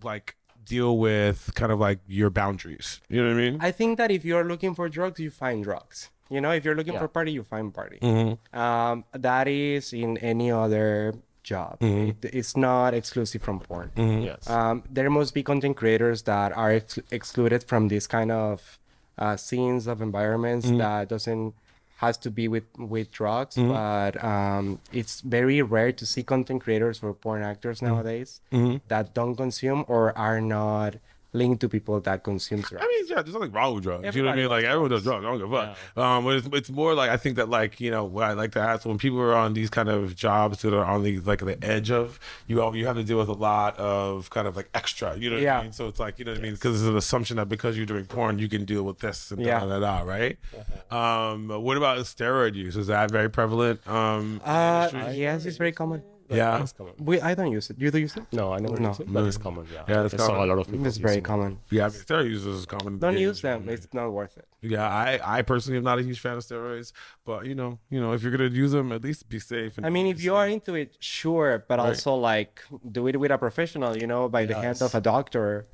Speaker 1: like deal with kind of like your boundaries? You know what I mean?
Speaker 3: I think that if you're looking for drugs, you find drugs. If you're looking for party, you find party. That is in any other job. It's not exclusive from porn.
Speaker 4: Yes.
Speaker 3: There must be content creators that are excluded from this kind of scenes of environments that has to be with drugs, but it's very rare to see content creators or porn actors nowadays that don't consume or are not linked to people that consume drugs.
Speaker 1: I mean, yeah, there's nothing wrong with drugs. You know what I mean? Like everyone does drugs. I don't give a fuck. But it's more like I think that like what I like to ask when people are on these kind of jobs that are on the edge of you have to deal with a lot of kind of like extra. You know what I mean? So it's like what I mean because there's an assumption that because you're doing porn you can deal with this and right? What about steroid use? Is that very prevalent?
Speaker 3: Yes, it's very common.
Speaker 1: Yeah.
Speaker 4: It's common.
Speaker 3: I don't use it. You do use it?
Speaker 4: No, I never use it, but it's common. Yeah,
Speaker 1: Yeah, it's
Speaker 4: I saw
Speaker 1: common.
Speaker 4: a lot of people.
Speaker 3: It's very
Speaker 4: using it.
Speaker 3: common.
Speaker 1: Yeah, I mean, steroid use is common.
Speaker 3: Don't use them. It's not worth it.
Speaker 1: Yeah, I personally am not a huge fan of steroids, but if you're gonna use them, at least be safe.
Speaker 3: I mean, if you are into it, sure, but also like do it with a professional, by the hand of a doctor.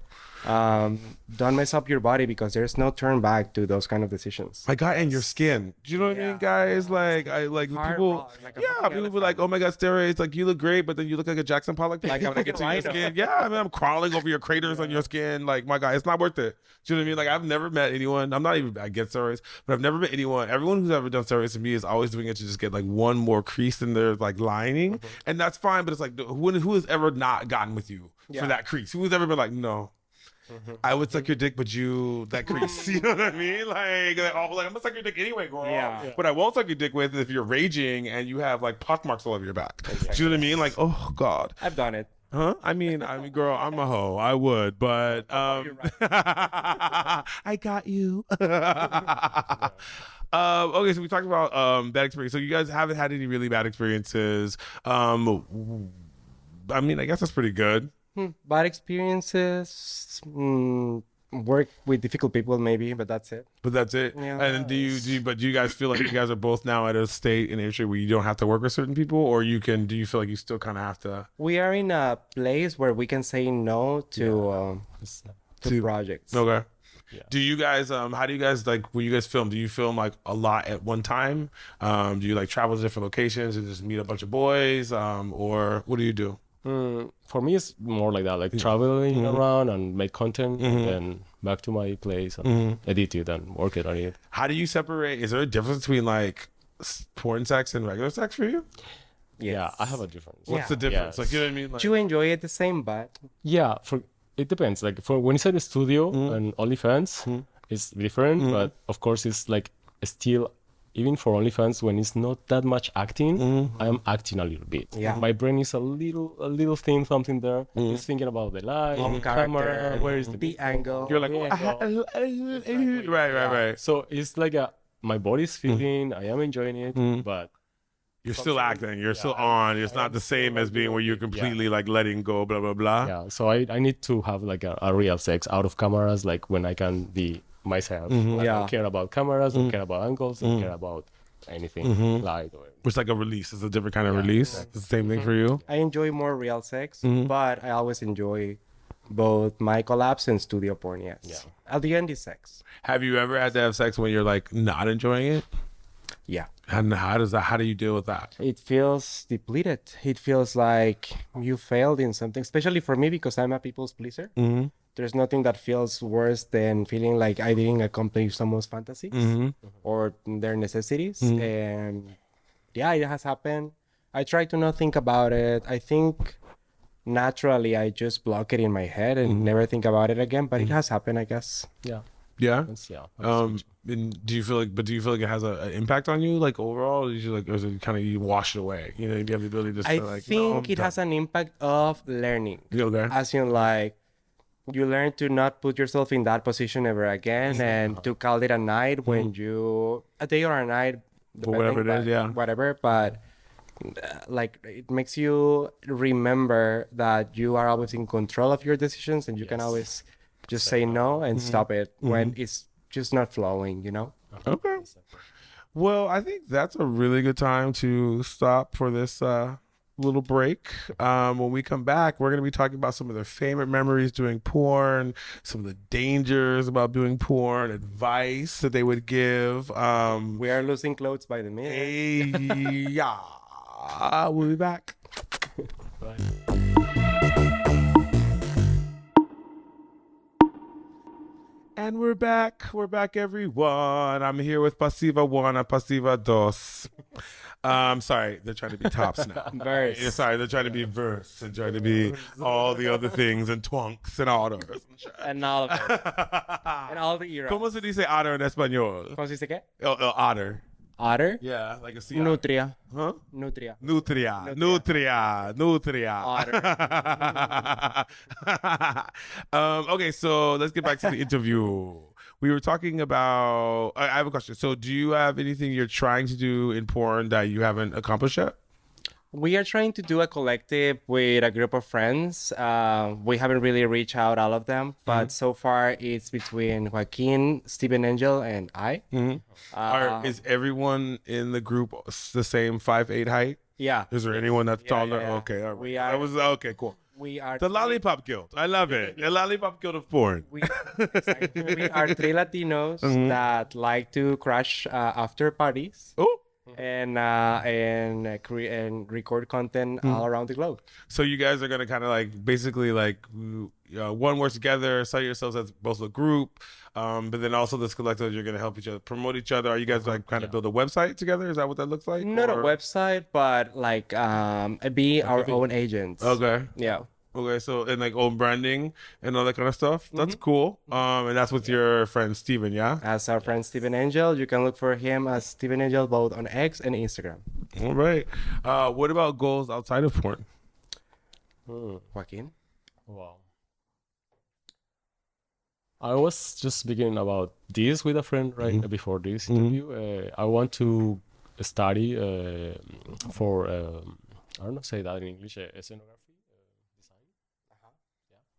Speaker 3: Don't mess up your body because there's no turn back to those kind of decisions.
Speaker 1: I got in your skin. Do you know what I mean, guys? Like
Speaker 3: Hard
Speaker 1: people.
Speaker 3: rock, like a
Speaker 1: Yeah,
Speaker 3: fucking
Speaker 1: people be like, "Oh my God, steroids! Like you look great, but then you look like a Jackson Pollock.
Speaker 3: Like I'm
Speaker 1: get
Speaker 3: like
Speaker 1: to your
Speaker 3: a
Speaker 1: skin. Yeah, I mean, I'm crawling over your craters on your skin. Like my God, it's not worth it. Do you know what I mean? Like I've never met anyone. I'm not even against steroids, but I've never met anyone. Everyone who's ever done steroids to me is always doing it to just get like one more crease in their like lining, and that's fine. But it's like who has ever not gotten with you for that crease? Who has ever been like, no? I would suck your dick, but that crease. You know what I mean? Like I'm gonna suck your dick anyway, girl.
Speaker 3: Yeah.
Speaker 1: But I won't suck your dick with if you're raging and you have like pock marks all over your back. Do you know what I mean? Like, oh God.
Speaker 3: I've done it.
Speaker 1: Huh? I mean, girl, I'm a hoe. I would, but I got you. Okay, so we talked about bad experience. So you guys haven't had any really bad experiences. I mean, I guess that's pretty good.
Speaker 3: Bad experiences. Work with difficult people, maybe, but that's it.
Speaker 1: But that's it.
Speaker 3: Yeah.
Speaker 1: And do you guys feel like you guys are both now at a state in the industry where you don't have to work with certain people, or do you feel like you still kind of have to?
Speaker 3: We are in a place where we can say no to projects.
Speaker 1: Okay.
Speaker 4: Yeah.
Speaker 1: Do you guys how do you guys like when you guys film? Do you film like a lot at one time? Do you like travel to different locations and just meet a bunch of boys? Or what do you do?
Speaker 4: For me, it's more like that, like traveling around and make content, and then back to my place and edit it and work it on it.
Speaker 1: How do you separate? Is there a difference between like porn sex and regular sex for you?
Speaker 4: Yeah, I have a difference.
Speaker 1: What's the difference?
Speaker 4: Yes.
Speaker 1: Like, you know what I mean? Like,
Speaker 3: Do you enjoy it the same, but
Speaker 4: Yeah, it depends. Like for when it's at the studio and OnlyFans, it's different. But of course, it's like still, even for OnlyFans, when it's not that much acting, I'm acting a little bit.
Speaker 3: Yeah.
Speaker 4: My brain is a little thing, something there. It's thinking about the light, the camera, where is
Speaker 3: the angle.
Speaker 1: You're like,
Speaker 4: Exactly.
Speaker 1: right.
Speaker 4: So it's like my body's feeling, I am enjoying it, but
Speaker 1: You're still acting. You're still on. It's not the same as being where you're completely like letting go, blah, blah, blah.
Speaker 4: yeah. So I need to have like a real sex out of cameras, like when I can be myself. I don't care about cameras, don't care about angles, don't care about anything, light or
Speaker 1: It's like a release. It's a different kind of release. It's the same thing for you.
Speaker 3: I enjoy more real sex, but I always enjoy both my collabs and studio porn. Yes. Yeah. At the end is sex.
Speaker 1: Have you ever had to have sex when you're like not enjoying it?
Speaker 3: Yeah.
Speaker 1: And how do you deal with that?
Speaker 3: It feels depleted. It feels like you failed in something, especially for me because I'm a people's pleaser. There's nothing that feels worse than feeling like I didn't accomplish someone's fantasies or their necessities. And yeah, it has happened. I try to not think about it. I think naturally I just block it in my head and never think about it again. But it has happened, I guess.
Speaker 4: yeah.
Speaker 1: Yeah.
Speaker 4: And
Speaker 1: do you feel like it has an impact on you, like overall? Or is it kind of you wash it away? You know, you have the ability to.
Speaker 3: I think it has an impact of learning.
Speaker 1: Okay.
Speaker 3: As in, like, you learn to not put yourself in that position ever again and to call it a night when a day or a night,
Speaker 1: whatever it is, yeah.
Speaker 3: whatever. But like, it makes you remember that you are always in control of your decisions and you can always just say no and stop it when it's just not flowing, you know?
Speaker 1: Okay. Well, I think that's a really good time to stop for this little break. When we come back, we're going to be talking about some of their favorite memories doing porn, some of the dangers about doing porn, advice that they would give.
Speaker 3: We are losing clothes by the minute.
Speaker 1: Yeah. We'll be back. And we're back. We're back, everyone. I'm here with Pasiva 1 and Pasiva 2. Sorry, they're trying to be tops now.
Speaker 3: Verse.
Speaker 1: Yeah, sorry, they're trying to be verse and trying to be all the other things and twunks and otters.
Speaker 3: And all of it. And all the eras.
Speaker 1: ¿Cómo se dice otter en español?
Speaker 3: ¿Cómo se dice qué?
Speaker 1: Otter.
Speaker 3: Otter?
Speaker 1: Yeah, like a sea.
Speaker 3: Nutria.
Speaker 1: Huh?
Speaker 3: Nutria.
Speaker 1: Nutria. Okay, so let's get back to the interview. We were talking about. I have a question. So, do you have anything you're trying to do in porn that you haven't accomplished yet?
Speaker 3: We are trying to do a collective with a group of friends. We haven't really reached out all of them, but so far it's between Joaquin, Steven Angel, and I.
Speaker 1: Is everyone in the group the same 5'8" height?
Speaker 3: Yeah.
Speaker 1: Is there anyone that's taller?
Speaker 3: yeah.
Speaker 1: Okay, all right.
Speaker 3: We are-
Speaker 1: That was okay. Cool.
Speaker 3: We are
Speaker 1: The Lollipop Guild. I love it. The Lollipop Guild of porn.
Speaker 3: we are three Latinos that like to crash after parties
Speaker 1: Oh.
Speaker 3: and record content all around the globe.
Speaker 1: So you guys are gonna kind of like basically like one works together, sell yourselves as both a group, but then also this collective you're gonna help each other promote each other. Are you guys like kind of build a website together? Is that what that looks like?
Speaker 3: Not
Speaker 1: Or-
Speaker 3: a website, but like be our own agents.
Speaker 1: Okay.
Speaker 3: Yeah.
Speaker 1: Okay. So and like own branding and all that kind of stuff. That's cool. And that's with your friend Steven, yeah.
Speaker 3: As our friend Steven Angel, you can look for him as Steven Angel both on X and Instagram.
Speaker 1: All right. What about goals outside of porn?
Speaker 3: Joaquin?
Speaker 4: wow. I was just speaking about this with a friend before this interview. I want to study for I don't know say that in English, scenography design.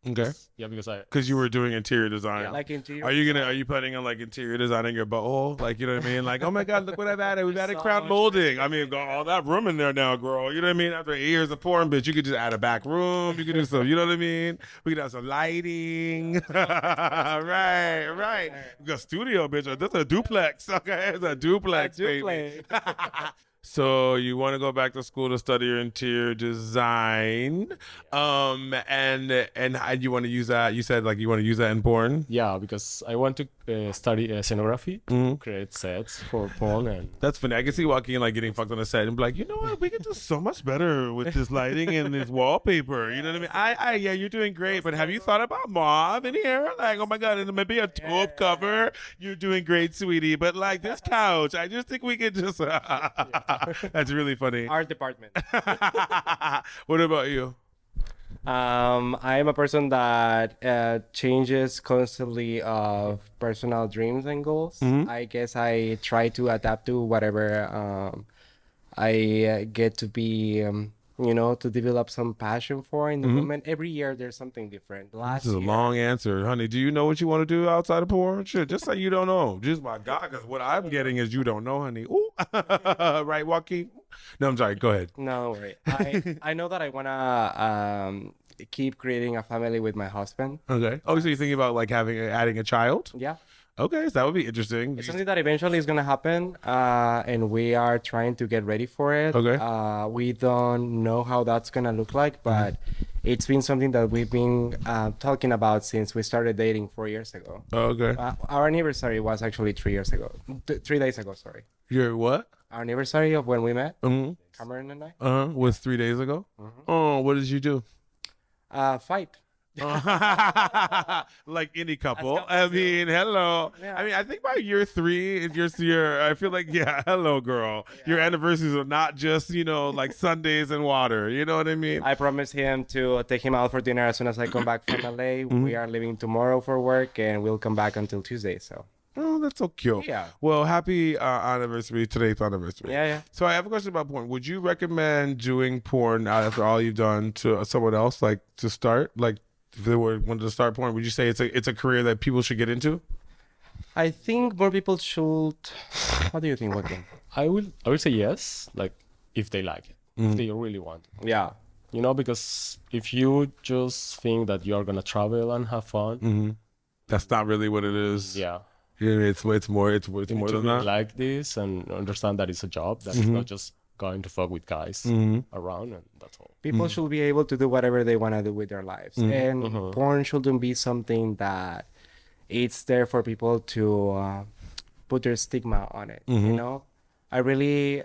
Speaker 1: Okay.
Speaker 4: Yeah, because
Speaker 1: Because you were doing interior design.
Speaker 3: Like interior.
Speaker 1: Are you planning on like interior designing your butthole? Like, you know what I mean? Like, oh my God, look what I've added. We've added
Speaker 3: So
Speaker 1: crown
Speaker 3: much
Speaker 1: molding. I mean, got all that room in there now, girl. You know what I mean? After years of porn, bitch, you could just add a back room. You could do some, you know what I mean? We could have some lighting. right. We got studio, bitch. This is a duplex. Okay, it's a duplex, baby. So you want to go back to school to study your interior design, and how you want to use that? You said like you want to use that in porn.
Speaker 4: Yeah, because I want to study scenography, create sets for porn, and
Speaker 1: That's funny. I can see Joaquin like getting fucked on a set and be like, you know what, we could do so much better with this lighting and this wallpaper. You know what I mean? Yeah, you're doing great, but have you thought about mauve in here? Like, oh my god, and maybe a taupe cover. You're doing great, sweetie. But like this couch, I just think we could just. That's really funny.
Speaker 3: Art department.
Speaker 1: What about you?
Speaker 3: I am a person that changes constantly of personal dreams and goals. I guess I try to adapt to whatever I get to be, to develop some passion for in the moment. Every year there's something different. Last
Speaker 1: This is a
Speaker 3: year,
Speaker 1: long answer, honey. Do you know what you want to do outside of porn? Shit, just say you don't know. Just my God, because what I'm getting is you don't know, honey. Ooh, right, Joaquin? No, I'm sorry. Go ahead.
Speaker 3: no, don't worry. I know that I wanna keep creating a family with my husband.
Speaker 1: Okay. Oh, so you're thinking about like adding a child?
Speaker 3: Yeah.
Speaker 1: Okay, so that would be interesting.
Speaker 3: It's something that eventually is gonna happen, and we are trying to get ready for it.
Speaker 1: Okay.
Speaker 3: We don't know how that's gonna look like, but it's been something that we've been talking about since we started dating 4 years ago.
Speaker 1: Okay.
Speaker 3: Our anniversary was actually 3 years ago. 3 days ago, sorry.
Speaker 1: You're what?
Speaker 3: Our anniversary of when we met,
Speaker 1: Mm-hmm.
Speaker 3: Cameron and I.
Speaker 1: Was 3 days ago. Oh, what did you do?
Speaker 3: Fight.
Speaker 1: Like any couple.
Speaker 3: As
Speaker 1: I
Speaker 3: couples do.
Speaker 1: mean, hello.
Speaker 3: Yeah.
Speaker 1: I mean, I think by year 3, I feel like, yeah, hello, girl. Your anniversaries are not just, like Sundays and water. You know what I mean?
Speaker 3: I promised him to take him out for dinner as soon as I come back from LA. We are leaving tomorrow for work, and we'll come back until Tuesday. So
Speaker 1: Oh, that's so cute.
Speaker 3: Yeah.
Speaker 1: Well, happy anniversary, today's anniversary.
Speaker 3: yeah.
Speaker 1: So I have a question about porn. Would you recommend doing porn after all you've done to someone else, like to start? Like if they wanted to start porn, would you say it's a career that people should get into?
Speaker 3: I think more people should. What do you think, Joaquin?
Speaker 4: I will say yes, like if they like it, if they really want it.
Speaker 3: Yeah.
Speaker 4: Because if you just think that you are gonna travel and have fun,
Speaker 1: That's not really what it is.
Speaker 4: yeah,
Speaker 1: It's more
Speaker 4: you
Speaker 1: than
Speaker 4: need to
Speaker 1: that.
Speaker 4: like this and understand that it's a job, that it's not just going to fuck with guys around, and that's all.
Speaker 3: People should be able to do whatever they want to do with their lives. And porn shouldn't be something that it's there for people to put their stigma on it. I really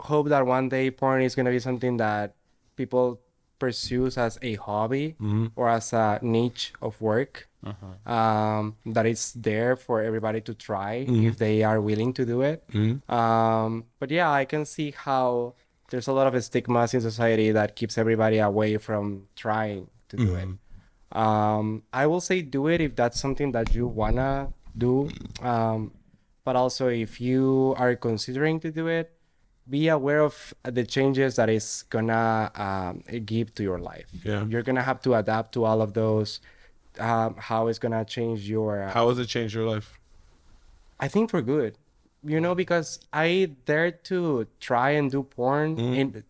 Speaker 3: hope that one day porn is going to be something that people pursues as a hobby or as a niche of work. That it's there for everybody to try if they are willing to do it. But yeah, I can see how there's a lot of stigmas in society that keeps everybody away from trying to do it. I will say do it if that's something that you wanna do. But also if you are considering to do it, be aware of the changes that it's gonna give to your life.
Speaker 1: Yeah.
Speaker 3: You're gonna have to adapt to all of those. How it's gonna change your
Speaker 1: How has it changed your life?
Speaker 3: I think for good, because I dared to try and do porn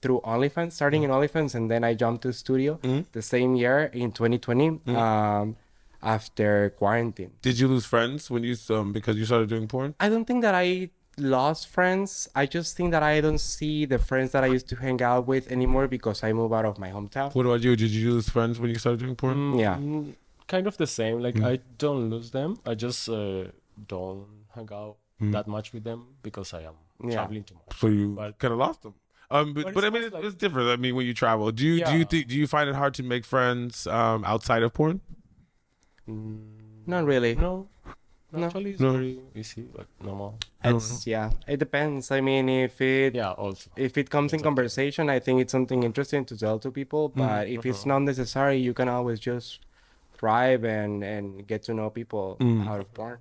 Speaker 3: through OnlyFans, starting in OnlyFans, and then I jumped to studio the same year in 2020 after quarantine.
Speaker 1: Did you lose friends when you because you started doing porn?
Speaker 3: I don't think that I lost friends. I just think that I don't see the friends that I used to hang out with anymore because I moved out of my hometown.
Speaker 1: What about you? Did you lose friends when you started doing porn?
Speaker 3: Yeah.
Speaker 4: Kind of the same. Like I don't lose them. I just don't hang out that much with them because I am traveling too much.
Speaker 1: So you
Speaker 4: But-
Speaker 1: kind of lost them. But I mean, it's different. I mean, when you travel, do you find it hard to make friends outside of porn?
Speaker 3: Not really.
Speaker 4: No.
Speaker 3: No.
Speaker 4: Actually, it's very easy, like normal.
Speaker 3: It depends. I mean, if it comes in conversation, I think it's something interesting to tell to people. But if it's not necessary, you can always just thrive and get to know people out of porn.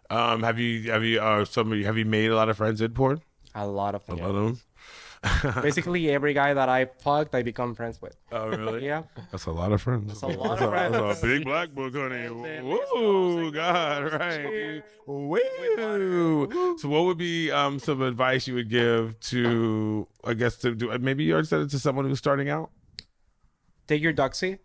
Speaker 1: Have you made a lot of friends in porn?
Speaker 3: A lot of them.
Speaker 1: A lot of them.
Speaker 3: Basically, every guy that I fucked, I become friends with.
Speaker 1: Oh, really?
Speaker 3: Yeah.
Speaker 1: That's a lot of friends. That's
Speaker 3: a lot of friends.
Speaker 1: That's a big black book, honey. Woo, God, right? Woo. So, what would be some advice you would give to, I guess, to do? Maybe you already said it to someone who's starting out.
Speaker 3: Take your doxy.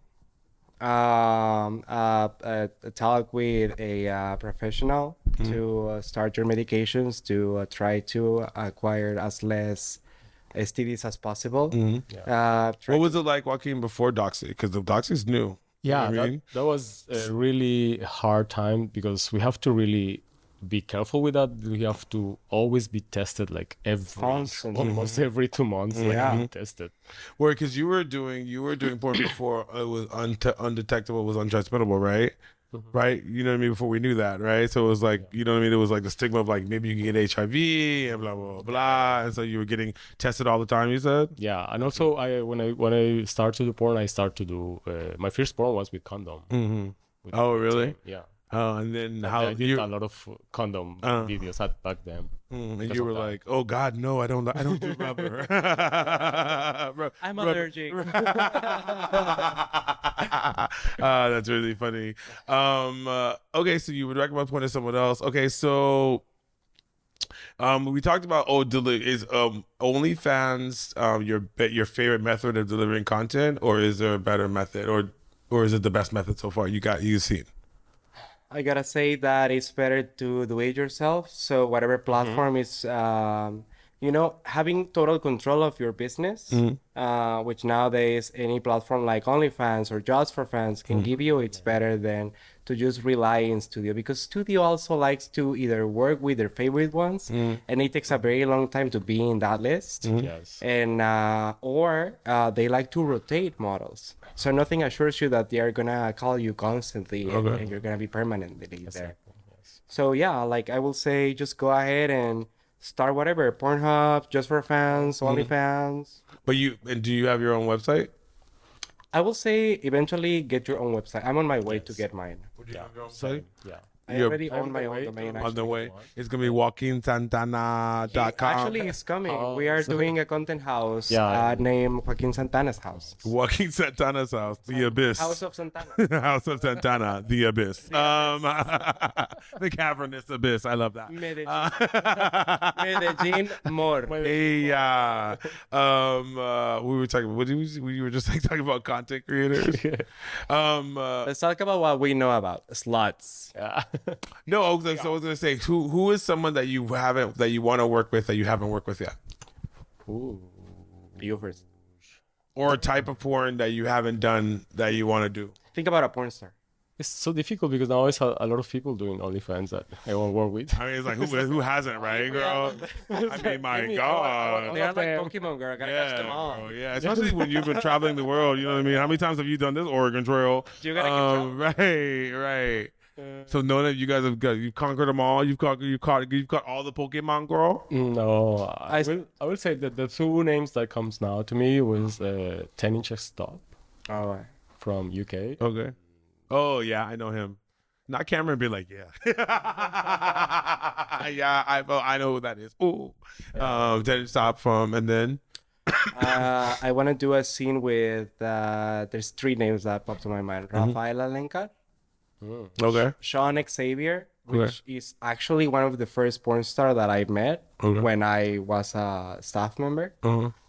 Speaker 3: talk with a professional to start your medications to try to acquire as less STDs as possible.
Speaker 1: What was it like, Joaquin, before Doxy? Because the Doxy's new. You know
Speaker 4: Yeah,
Speaker 1: what I mean?
Speaker 4: that was a really hard time because we have to really be careful with that. We have to always be tested like
Speaker 3: Constantly.
Speaker 4: almost every 2 months, like
Speaker 3: Yeah.
Speaker 4: being tested.
Speaker 1: Where, because you were doing porn before it was undetectable, was untransmittable, right? Right, you know what I mean. Before we knew that, right? So it was like, you know what I mean. It was like the stigma of like maybe you can get HIV and blah blah blah, and so you were getting tested all the time. You said,
Speaker 4: Yeah, and also when I start to do porn, I start to do my first porn was with condom. With
Speaker 1: oh
Speaker 4: the
Speaker 1: really?
Speaker 4: team, yeah.
Speaker 1: Oh, and then
Speaker 4: I
Speaker 1: how
Speaker 4: did
Speaker 1: you
Speaker 4: a lot of condom videos back then.
Speaker 1: and
Speaker 4: because
Speaker 1: you
Speaker 4: of
Speaker 1: were
Speaker 4: that.
Speaker 1: like, oh God, no, I don't do rubber.
Speaker 3: I'm allergic.
Speaker 1: That's really funny. Okay, so you would recommend porn to someone else. Okay, so we talked about is OnlyFans your favorite method of delivering content, or is there a better method, or is it the best method so far you've seen?
Speaker 3: I gotta say that it's better to do it yourself. So whatever platform is, having total control of your business, which nowadays any platform like OnlyFans or Just for Fans can give you, it's better than to just rely in studio, because studio also likes to either work with their favorite ones, and it takes a very long time to be in that list,
Speaker 4: Yes.
Speaker 3: and or they like to rotate models. So nothing assures you that they are gonna call you constantly and you're gonna be permanently there.
Speaker 4: Yes.
Speaker 3: So yeah, like I will say, just go ahead and start whatever, Pornhub, Just for Fans, OnlyFans.
Speaker 1: But do you have your own website?
Speaker 3: I will say eventually get your own website. I'm on my way to get mine.
Speaker 1: Would you have your own
Speaker 4: Same. Yeah.
Speaker 3: I
Speaker 1: You're
Speaker 3: already own my own domain.
Speaker 1: on the
Speaker 3: Actually.
Speaker 1: way. It's gonna be WoaquinSantana.com.
Speaker 3: Actually, it's coming. We are doing a content house
Speaker 4: Yeah.
Speaker 3: named Joaquin Santana's house.
Speaker 1: Joaquin Santana's house, the abyss.
Speaker 3: House of Santana.
Speaker 1: House of Santana, the abyss. The cavernous abyss. I love that.
Speaker 3: Medellin. Medellin, more.
Speaker 1: Hey, we were talking. We were just like talking about content creators.
Speaker 3: Let's talk about what we know about sluts.
Speaker 4: Yeah.
Speaker 1: No, I was gonna say, who is someone that you want to work with that you haven't worked with yet,
Speaker 4: Ooh.
Speaker 3: You first.
Speaker 1: or a type of porn that you haven't done that you want to do?
Speaker 3: Think about a porn star.
Speaker 4: It's so difficult because now it's a lot of people doing OnlyFans that I won't work with.
Speaker 1: I mean, it's like who hasn't, right, girl? I mean, my God.
Speaker 3: They are like Pokemon, girl. I gotta catch them all.
Speaker 1: Bro, yeah, especially when you've been traveling the world. You know what I mean? How many times have you done this Oregon Trail?
Speaker 3: You gotta keep
Speaker 1: Right. So knowing that you guys you've conquered them all, you've caught all the Pokemon, girl.
Speaker 4: No, I will say that the two names that comes now to me was 10 Inches Stop
Speaker 3: Oh,
Speaker 4: from UK.
Speaker 1: Okay. Oh yeah, I know him. Not Cameron. Be like, yeah, yeah. I know who that is. Ooh, Dennis Stop from, and then
Speaker 3: I want to do a scene with. There's three names that pop to my mind: Rafael Alencar,
Speaker 1: okay,
Speaker 3: Sean Xavier, which is actually one of the first porn stars that I met when I was a staff member,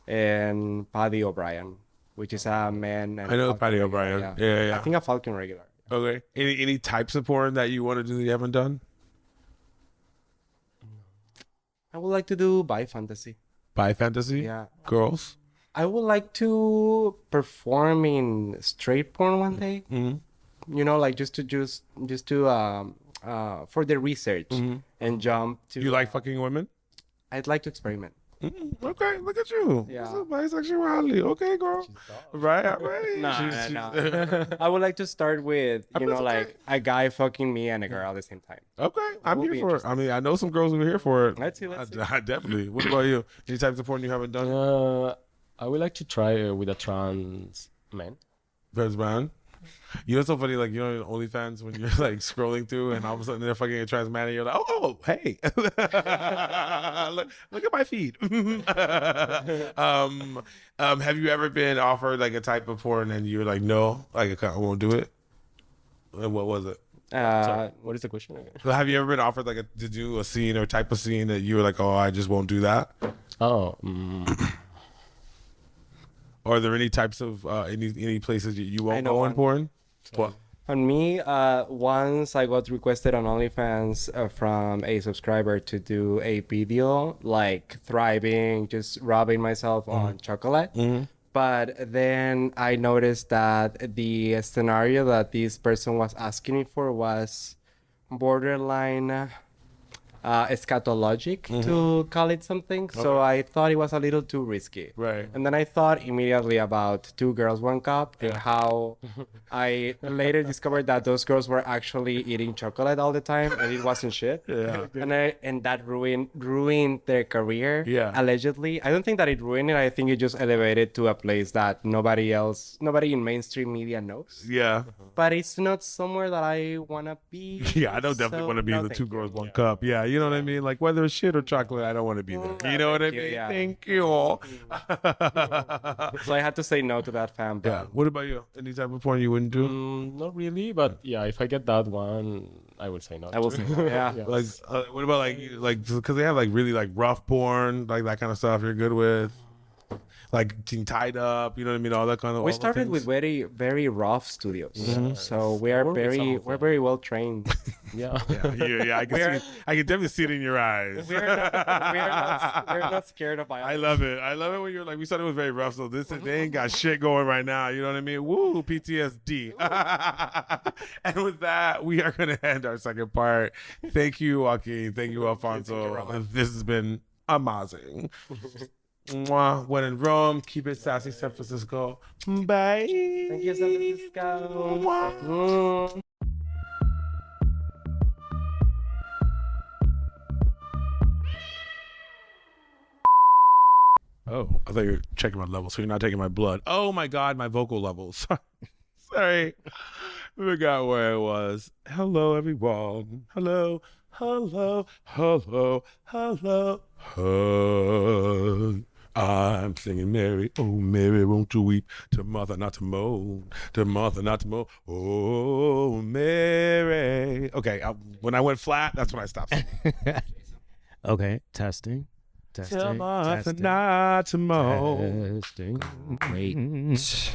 Speaker 3: and Paddy O'Brien, which is a man. And
Speaker 1: I know
Speaker 3: Falcon
Speaker 1: Paddy
Speaker 3: regular,
Speaker 1: O'Brien. Yeah.
Speaker 3: I think a Falcon regular.
Speaker 1: Okay. Any types of porn that you want to do that you haven't done?
Speaker 3: I would like to do bi fantasy.
Speaker 1: Bi fantasy?
Speaker 3: Yeah.
Speaker 1: Girls?
Speaker 3: I would like to perform in straight porn one day. You know, like just to for the research and jump to.
Speaker 1: You like fucking women?
Speaker 3: I'd like to experiment.
Speaker 1: Okay, look at you.
Speaker 3: Yeah.
Speaker 1: This is bisexuality. Okay, girl. Right.
Speaker 3: No. I would like to start with,
Speaker 1: it's
Speaker 3: like a guy fucking me and a girl at the same time.
Speaker 1: Okay, I'm
Speaker 3: Will
Speaker 1: here
Speaker 3: be
Speaker 1: for it. I mean, I know some girls who are here for it.
Speaker 3: Let's see.
Speaker 1: I definitely. What about you? Any types of porn you haven't done?
Speaker 4: I would like to try with a trans man.
Speaker 1: First man. You know, it's so funny, like, you know, OnlyFans, when you're like scrolling through and all of a sudden they're fucking a trans man and you're like, oh, hey, look at my feed. Have you ever been offered like a type of porn and you were like, no, like I won't do it? And what was it?
Speaker 4: Sorry, what is the question again?
Speaker 1: So have you ever been offered like to do a scene or type of scene that you were like, oh, I just won't do that?
Speaker 4: Oh,
Speaker 1: Or are there any types of any places you won't
Speaker 3: I know
Speaker 1: go in
Speaker 3: one.
Speaker 1: porn? What?
Speaker 3: On me, once I got requested on OnlyFans from a subscriber to do a video like thriving, just rubbing myself on chocolate. But then I noticed that the scenario that this person was asking me for was borderline eschatologic, to call it something. So I thought it was a little too risky.
Speaker 1: Right.
Speaker 3: And then I thought immediately about Two Girls, One Cup and how I later discovered that those girls were actually eating chocolate all the time and it wasn't shit.
Speaker 1: Yeah.
Speaker 3: And that ruined their career.
Speaker 1: Yeah.
Speaker 3: Allegedly. I don't think that it ruined it. I think it just elevated to a place that nobody in mainstream media knows.
Speaker 1: Yeah.
Speaker 3: But it's not somewhere that I wanna be.
Speaker 1: Yeah, I don't definitely
Speaker 3: So,
Speaker 1: want to be
Speaker 3: no,
Speaker 1: the
Speaker 3: thank
Speaker 1: Two
Speaker 3: you.
Speaker 1: Girls, One Cup. Yeah, you know what I mean? Like, whether it's shit or chocolate, I don't want to be there. You know what I
Speaker 3: thank you,
Speaker 1: mean?
Speaker 3: yeah.
Speaker 1: Thank you.
Speaker 3: So I had to say no to that fan. But
Speaker 1: Yeah. What about you? Any type of porn you wouldn't do?
Speaker 4: Not really, but yeah, if I get that one, I will say no.
Speaker 3: I will say no. Yeah.
Speaker 1: Like, what about like, because they have like really like rough porn, like that kind of stuff you're good with? Like being tied up, you know what I mean? All that kind of.
Speaker 3: We
Speaker 1: all the
Speaker 3: started
Speaker 1: things.
Speaker 3: with very, very rough studios, so we are
Speaker 4: work with some of
Speaker 3: we're
Speaker 4: them.
Speaker 3: very well trained.
Speaker 4: Yeah.
Speaker 1: Yeah, I can see. I can definitely see it in your eyes.
Speaker 3: we're not scared of
Speaker 1: I
Speaker 3: violence.
Speaker 1: love it. I love it when you're like, we thought it was very rough, so they ain't got shit going right now. You know what I mean? Woo, PTSD. And with that, we are going to end our second part. Thank you, Joaquin. Thank you, Alfonso. This has been amazing. Mwah. When in Rome, keep it sassy, San Francisco. Bye.
Speaker 3: Thank you, San Francisco. Mm.
Speaker 1: Oh, I thought you were checking my levels, so you're not taking my blood. Oh my God, my vocal levels. Sorry. I forgot where I was. Hello, everyone. Hello, hello, hello, hello. I'm singing Mary, oh Mary, won't you weep? To Martha, not to moan. To Martha, not to moan. Oh Mary. Okay, when I went flat, that's when I stopped singing.
Speaker 5: Okay, testing.
Speaker 1: To Martha, not to moan.
Speaker 5: Testing. Great.